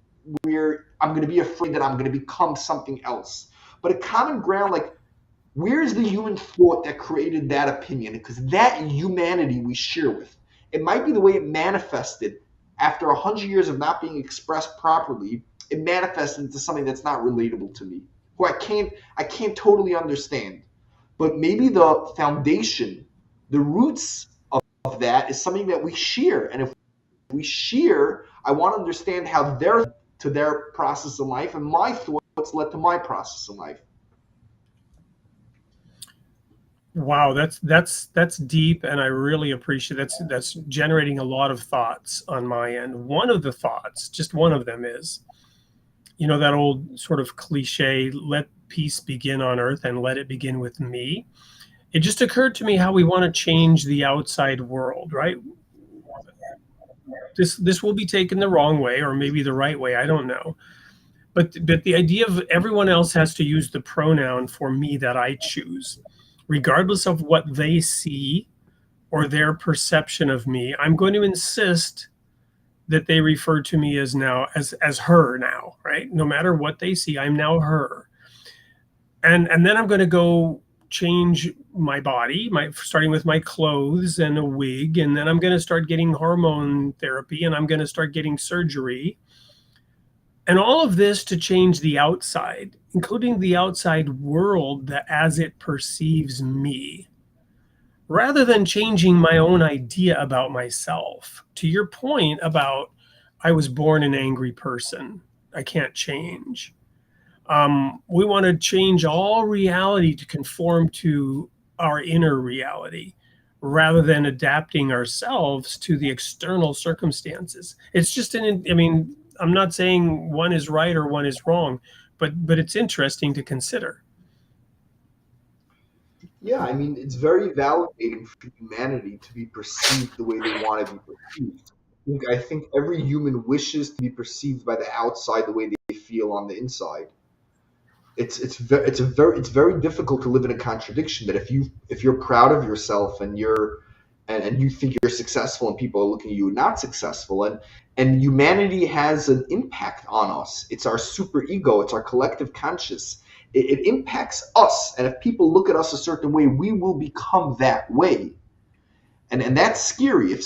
Speaker 3: where I'm going to be afraid that I'm going to become something else, but a common ground like, where's the human thought that created that opinion? Because that humanity we share with. It might be the way it manifested after 100 years of not being expressed properly. It manifested into something that's not relatable to me, who I can't totally understand. But maybe the foundation, the roots of that is something that we share. And if we share, I want to understand how their process in life and my thoughts led to my process in life.
Speaker 2: Wow, that's deep, and I really appreciate that's generating a lot of thoughts on my end. One of the thoughts, just one of them is, that old sort of cliche, let peace begin on earth and let it begin with me. It just occurred to me how we want to change the outside world, right? This will be taken the wrong way or maybe the right way, I don't know. But the idea of everyone else has to use the pronoun for me that I choose, regardless of what they see or their perception of me. I'm going to insist that they refer to me as her now, right? No matter what they see, I'm now her. And then I'm going to go change my body, starting with my clothes and a wig, and then I'm going to start getting hormone therapy, and I'm going to start getting surgery. And all of this to change the outside, including the outside world as it perceives me, rather than changing my own idea about myself. To your point about I was born an angry person, I can't change. We want to change all reality to conform to our inner reality, rather than adapting ourselves to the external circumstances. It's just I'm not saying one is right or one is wrong, but it's interesting to consider.
Speaker 3: Yeah, I mean, it's very validating for humanity to be perceived the way they want to be perceived. I think every human wishes to be perceived by the outside the way they feel on the inside. It's very difficult to live in a contradiction that if you're proud of yourself and you think you're successful and people are looking at you not successful, and humanity has an impact on us. It's our super ego, it's our collective conscious. It impacts us, and if people look at us a certain way, we will become that way. And that's scary. And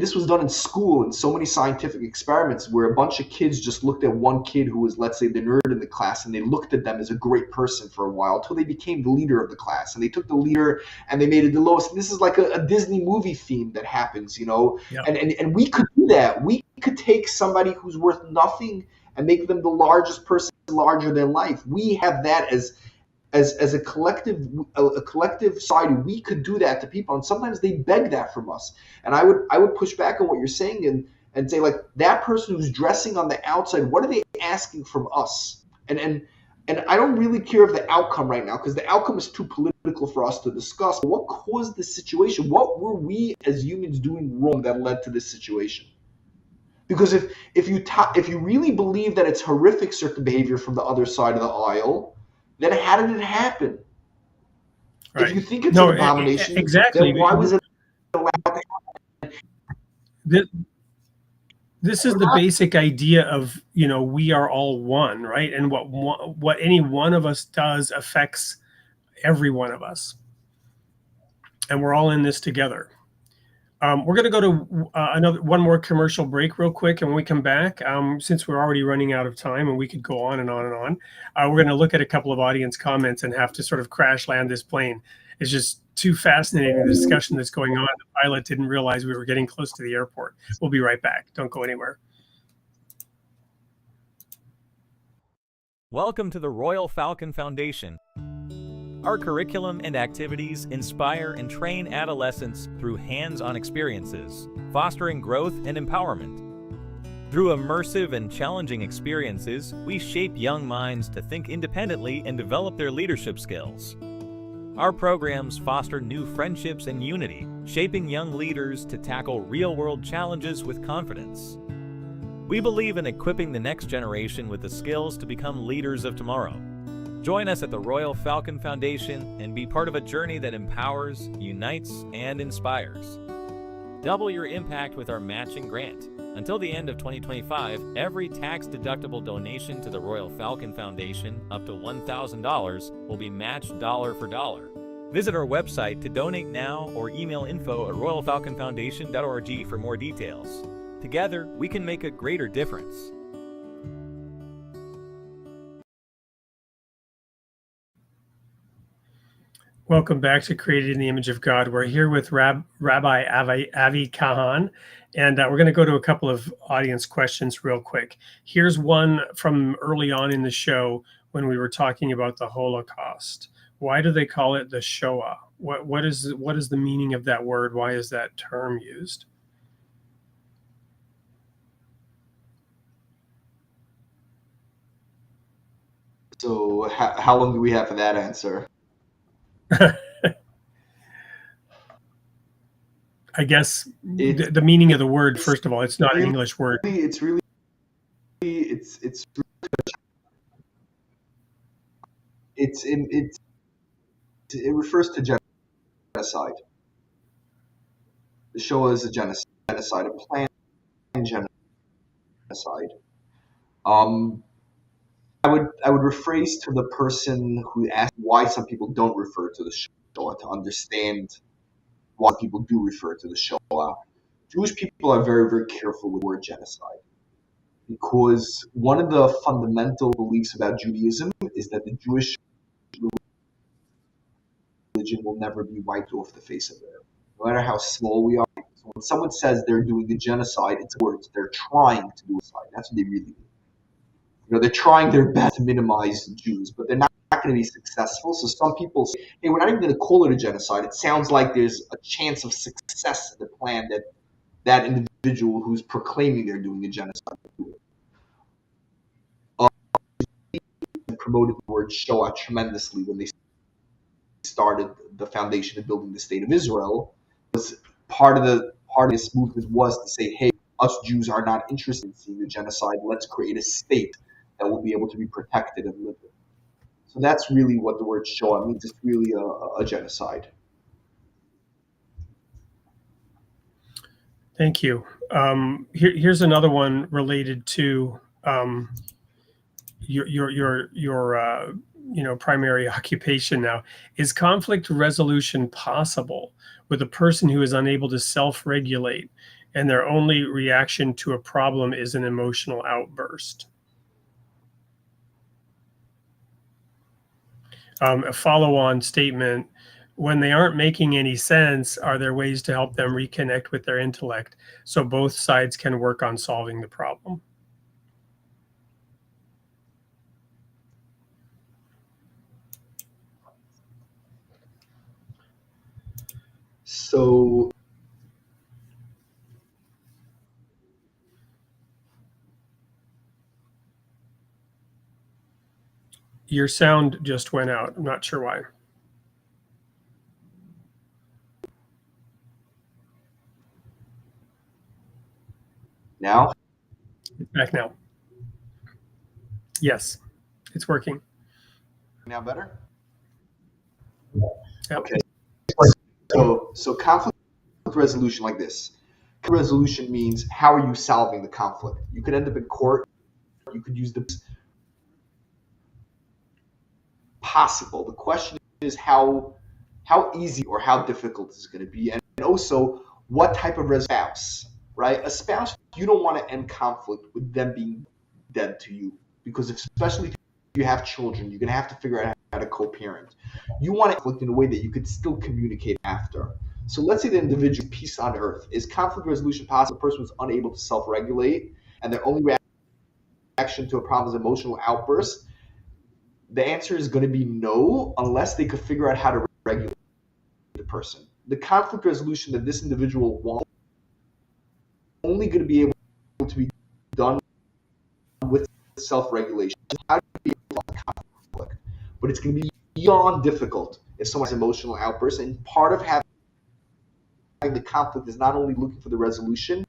Speaker 3: this was done in school in so many scientific experiments where a bunch of kids just looked at one kid who was, let's say, the nerd in the class, and they looked at them as a great person for a while until they became the leader of the class. And they took the leader and they made it the lowest. And this is like a Disney movie theme that happens,
Speaker 2: Yeah.
Speaker 3: And we could do that. We could take somebody who's worth nothing and make them the largest person, larger than life. We have that as a collective society. We could do that to people, and sometimes they beg that from us. And I would push back on what you're saying and say, like, that person who's dressing on the outside, what are they asking from us? And I don't really care of the outcome right now, because the outcome is too political for us to discuss. But what caused this situation? What were we as humans doing wrong that led to this situation? Because if you really believe that it's horrific certain behavior from the other side of the aisle, then how did it happen?
Speaker 2: Right.
Speaker 3: If you think it's an abomination,
Speaker 2: exactly.
Speaker 3: then why was it allowed to happen?
Speaker 2: this is the basic idea of, we are all one, right? And what any one of us does affects every one of us, and we're all in this together. We're going to go to one more commercial break real quick, and when we come back, since we're already running out of time and we could go on and on and on, we're going to look at a couple of audience comments and have to sort of crash land this plane. It's just too fascinating, the discussion that's going on. The pilot didn't realize we were getting close to the airport. We'll be right back. Don't go anywhere.
Speaker 5: Welcome to the Royal Falcon Foundation. Our curriculum and activities inspire and train adolescents through hands-on experiences, fostering growth and empowerment. Through immersive and challenging experiences, we shape young minds to think independently and develop their leadership skills. Our programs foster new friendships and unity, shaping young leaders to tackle real-world challenges with confidence. We believe in equipping the next generation with the skills to become leaders of tomorrow. Join us at the Royal Falcon Foundation and be part of a journey that empowers, unites, and inspires. Double your impact with our matching grant. Until the end of 2025, every tax-deductible donation to the Royal Falcon Foundation, up to $1,000, will be matched dollar for dollar. Visit our website to donate now or email info@royalfalconfoundation.org for more details. Together, we can make a greater difference.
Speaker 2: Welcome back to Created in the Image of God. We're here with Rabbi Avi Kahan, and we're going to go to a couple of audience questions real quick. Here's one from early on in the show when we were talking about the Holocaust. Why do they call it the Shoah? What is the meaning of that word? Why is that term used?
Speaker 3: So how long do we have for that answer?
Speaker 2: I guess the meaning of the word, first of all, it's not an English word.
Speaker 3: It refers to genocide. The Shoah is a genocide, a planned genocide. I would rephrase to the person who asked why some people don't refer to the Shoah to understand why people do refer to the Shoah. Jewish people are very, very careful with the word genocide because one of the fundamental beliefs about Judaism is that the Jewish religion will never be wiped off the face of the earth, no matter how small we are. So when someone says they're doing a genocide, it's words they're trying to do a genocide. That's what they really mean. They're trying their best to minimize the Jews, but they're not going to be successful. So some people say, hey, we're not even going to call it a genocide. It sounds like there's a chance of success in the plan that individual who's proclaiming they're doing a genocide. Promoted the word Shoah tremendously when they started the foundation of building the state of Israel. Was part of this movement was to say, hey, us Jews are not interested in seeing a genocide. Let's create a state that will be able to be protected and live in. So that's really what the word Shoah means. It's really a genocide.
Speaker 2: Thank you. Here's another one related to your primary occupation now. Is conflict resolution possible with a person who is unable to self-regulate and their only reaction to a problem is an emotional outburst? A follow-on statement: when they aren't making any sense, are there ways to help them reconnect with their intellect so both sides can work on solving the problem?
Speaker 3: So
Speaker 2: your sound just went out. I'm not sure why.
Speaker 3: now?
Speaker 2: It's back now. Yes, it's working.
Speaker 3: Now better?
Speaker 2: Yep.
Speaker 3: Okay. So conflict resolution like this. Resolution means how are you solving the conflict? You could end up in court. You could use the possible. The question is how easy or how difficult is it going to be, and also what type of spouse, right? A spouse, you don't want to end conflict with them being dead to you, because especially if you have children, you're going to have to figure out how to co-parent. You want to conflict in a way that you could still communicate after. So let's say the individual peace on earth. Is conflict resolution possible? The person was unable to self-regulate, and their only reaction to a problem is emotional outburst. The answer is going to be no, unless they could figure out how to regulate the person. The conflict resolution that this individual wants is only going to be able to be done with self-regulation. How to be able to conflict, but it's going to be beyond difficult if someone has emotional outbursts. And part of having the conflict is not only looking for the resolution.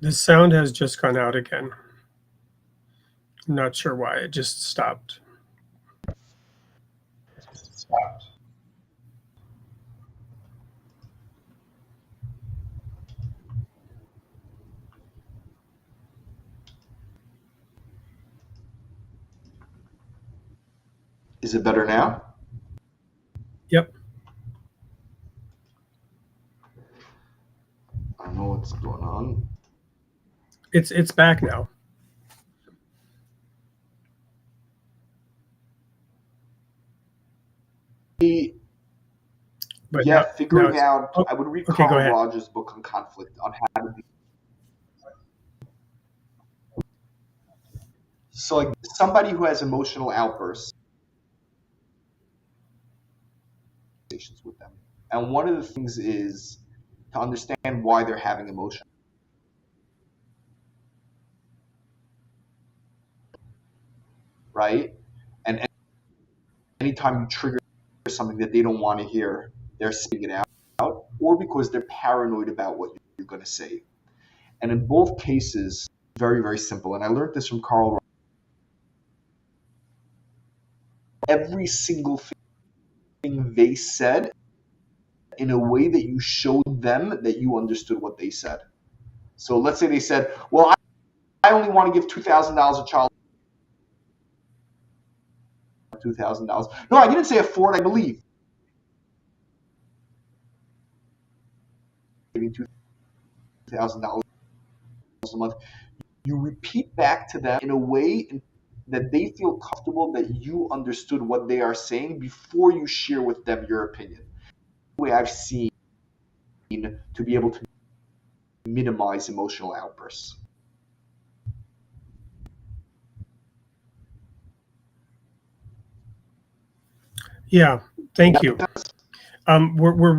Speaker 2: The sound has just gone out again. I'm not sure why. It just stopped.
Speaker 3: Is it better now?
Speaker 2: Yep.
Speaker 3: I don't know what's going on.
Speaker 2: It's back now. But
Speaker 3: yeah,
Speaker 2: now,
Speaker 3: figuring out. I would read
Speaker 2: okay,
Speaker 3: Carl Rogers' book on conflict on how to be. So, like somebody who has emotional outbursts, with them, and one of the things is to understand why they're having emotion. Right? And anytime you trigger something that they don't want to hear, they're spitting it out, or because they're paranoid about what you're going to say. And in both cases, very, very simple. And I learned this from Carl Rogers. Every single thing they said in a way that you showed them that you understood what they said. So let's say they said, well, I only want to give $2,000 a child. $2,000. No, I didn't say afford, I believe. Giving $2,000 a month. You repeat back to them in a way that they feel comfortable that you understood what they are saying before you share with them your opinion. The way I've seen to be able to minimize emotional outbursts.
Speaker 2: Yeah, thank you. We're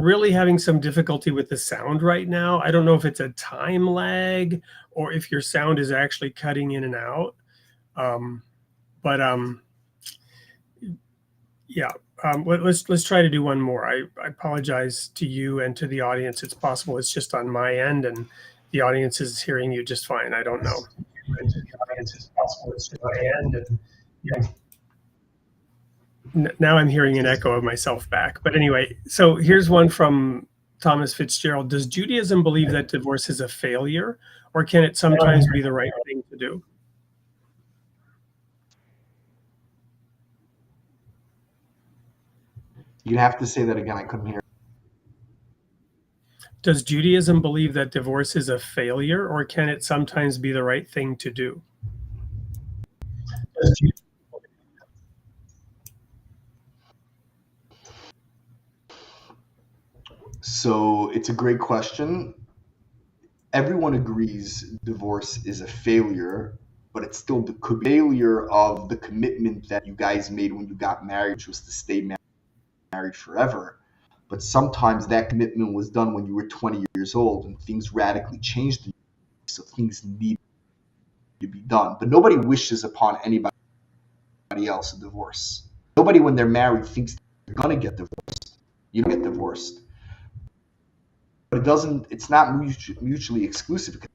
Speaker 2: really having some difficulty with the sound right now. I don't know if it's a time lag or if your sound is actually cutting in and out. Yeah. Let's try to do one more. I apologize to you and to the audience. It's possible it's just on my end and the audience is hearing you just fine. I don't know. And to the audience, it's possible it's just my end, and yeah. Now I'm hearing an echo of myself back. But anyway, so here's one from Thomas Fitzgerald. Does Judaism believe that divorce is a failure, or can it sometimes be the right thing to do?
Speaker 3: You'd have to say that again. I couldn't hear.
Speaker 2: Does Judaism believe that divorce is a failure, or can it sometimes be the right thing to do?
Speaker 3: So it's a great question. Everyone agrees divorce is a failure, but it still could be a failure of the commitment that you guys made when you got married, which was to stay married forever. But sometimes that commitment was done when you were 20 years old and things radically changed, so things need to be done. But nobody wishes upon anybody else a divorce. Nobody, when they're married, thinks they're going to get divorced. You don't get divorced. But it's not mutually exclusive. It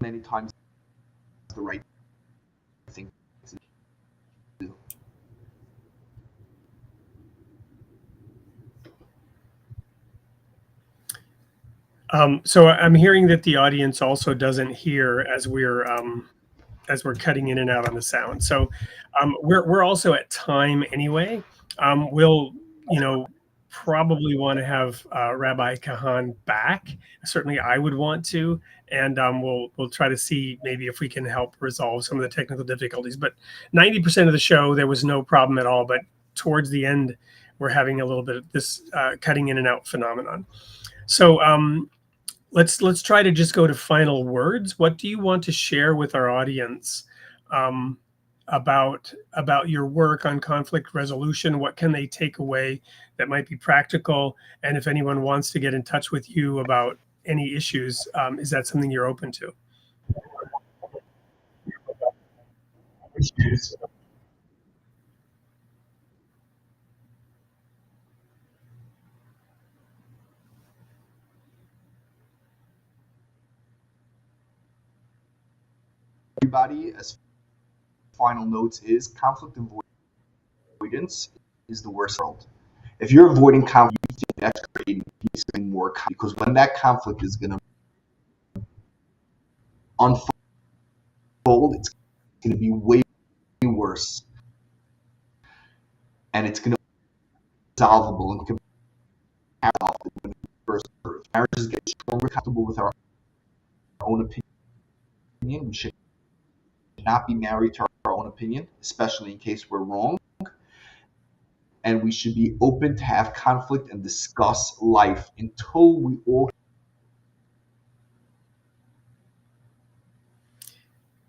Speaker 3: many times the right thing to do.
Speaker 2: So I'm hearing that the audience also doesn't hear as we're cutting in and out on the sound. So we're also at time anyway. We'll probably want to have Rabbi Kahan back. Certainly, I would want to, and we'll try to see maybe if we can help resolve some of the technical difficulties. But 90% of the show there was no problem at all. But towards the end, we're having a little bit of this cutting in and out phenomenon. So let's try to just go to final words. What do you want to share with our audience about your work on conflict resolution? What can they take away that might be practical? And if anyone wants to get in touch with you about any issues, is that something you're open to?
Speaker 3: Everybody, as final notes, is conflict avoidance is the worst world. If you're avoiding conflict, that's creating more conflict, because when that conflict is going to unfold, it's going to be way worse, and it's going to be solvable and compatible when first birth. Marriages get stronger, comfortable with our own opinion. We should not be married to our own opinion, especially in case we're wrong. And we should be open to have conflict and discuss life until we all.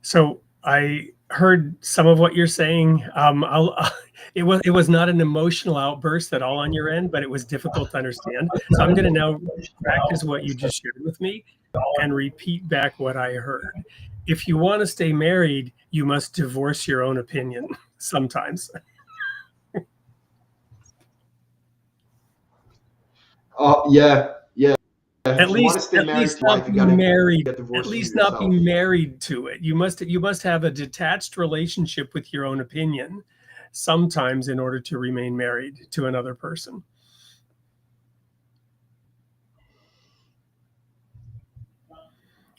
Speaker 2: So I heard some of what you're saying. It was not an emotional outburst at all on your end, but it was difficult to understand. So I'm going to now practice what you just shared with me and repeat back what I heard. If you want to stay married, you must divorce your own opinion sometimes.
Speaker 3: Yeah.
Speaker 2: At least not be married. At least not be married to it. You must have a detached relationship with your own opinion sometimes in order to remain married to another person.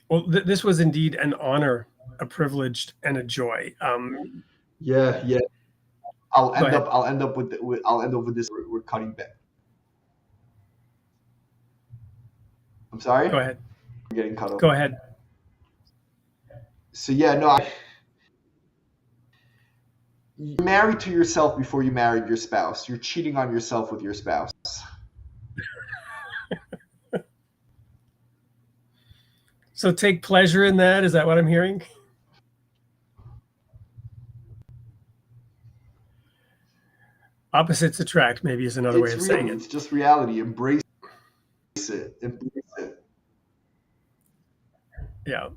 Speaker 2: Well, this was indeed an honor, a privilege, and a joy.
Speaker 3: Yeah. I'll end up with this. We're cutting back. I'm sorry?
Speaker 2: Go ahead.
Speaker 3: We're getting cut off.
Speaker 2: Go ahead.
Speaker 3: So yeah, no. You're married to yourself before you married your spouse. You're cheating on yourself with your spouse.
Speaker 2: So take pleasure in that. Is that what I'm hearing? Opposites attract, maybe, is another way of saying it.
Speaker 3: It's just reality. Embrace it.
Speaker 2: Yeah.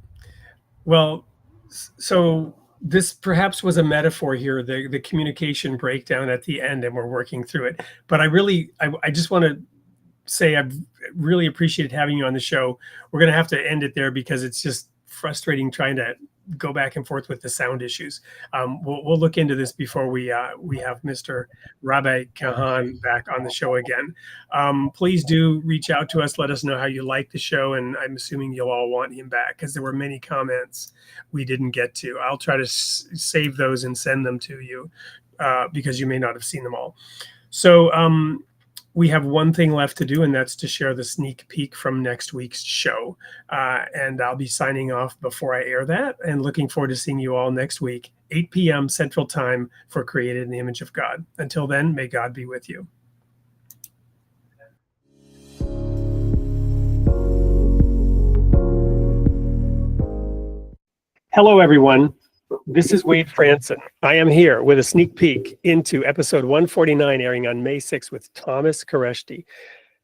Speaker 2: Well, so this perhaps was a metaphor here, the communication breakdown at the end, and we're working through it. But I just want to say I've really appreciated having you on the show. We're going to have to end it there because it's just frustrating trying to go back and forth with the sound issues. We'll look into this before we have Mr. Rabbi Kahan back on the show again. Please do reach out to us. Let us know how you like the show, and I'm assuming you'll all want him back because there were many comments we didn't get to. I'll try to save those and send them to you because you may not have seen them all. So we have one thing left to do, and that's to share the sneak peek from next week's show. And I'll be signing off before I air that, and looking forward to seeing you all next week, 8 p.m. Central Time for Created in the Image of God. Until then, may God be with you. Hello, everyone. This is Wade Franson. I am here with a sneak peek into episode 149, airing on May 6th with Thomas Koreshti.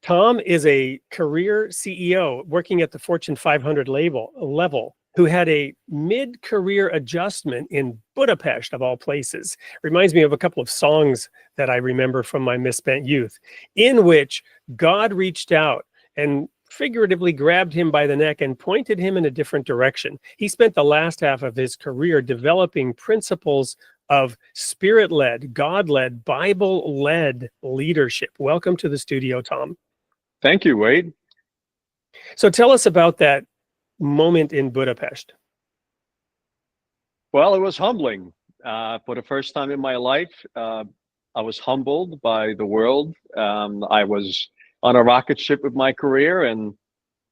Speaker 2: Tom is a career CEO working at the Fortune 500 level who had a mid-career adjustment in Budapest, of all places. Reminds me of a couple of songs that I remember from my misspent youth, in which God reached out and figuratively grabbed him by the neck and pointed him in a different direction. He spent the last half of his career developing principles of spirit-led, God-led, Bible-led leadership. Welcome to the studio, Tom.
Speaker 6: Thank you, Wade.
Speaker 2: So tell us about that moment in Budapest.
Speaker 6: Well, it was humbling. For the first time in my life, I was humbled by the world. I was on a rocket ship with my career, and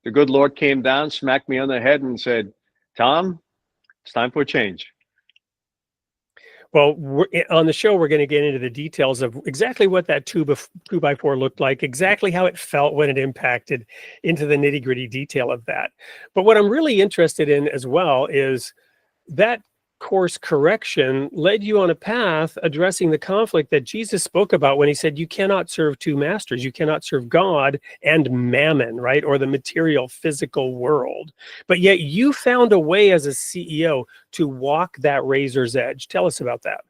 Speaker 6: the good Lord came down, smacked me on the head, and said, "Tom, it's time for a change."
Speaker 2: Well, on the show, we're going to get into the details of exactly what that 2x4 looked like, exactly how it felt when it impacted, into the nitty-gritty detail of that. But what I'm really interested in as well is that course correction led you on a path addressing the conflict that Jesus spoke about when he said, you cannot serve two masters. You cannot serve God and mammon, right? Or the material, physical world. But yet you found a way as a CEO to walk that razor's edge. Tell us about that.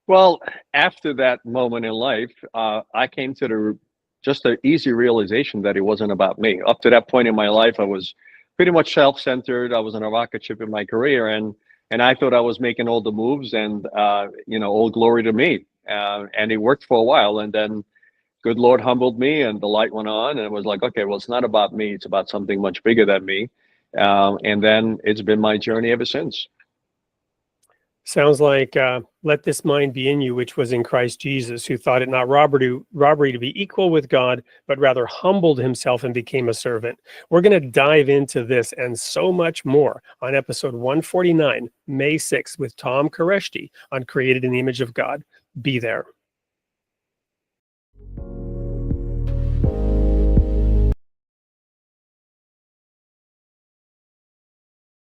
Speaker 6: Well, after that moment in life, I came to just the easy realization that it wasn't about me. Up to that point in my life, I was pretty much self-centered. I was on a rocket ship in my career, and I thought I was making all the moves, and all glory to me. And it worked for a while, and then good Lord humbled me, and the light went on, and it was like, okay, well, it's not about me; it's about something much bigger than me. And then it's been my journey ever since.
Speaker 2: Sounds like let this mind be in you, which was in Christ Jesus, who thought it not robbery to be equal with God, but rather humbled himself and became a servant. We're going to dive into this and so much more on episode 149, May 6th, with Tom Koreshti on Created in the Image of God. Be there.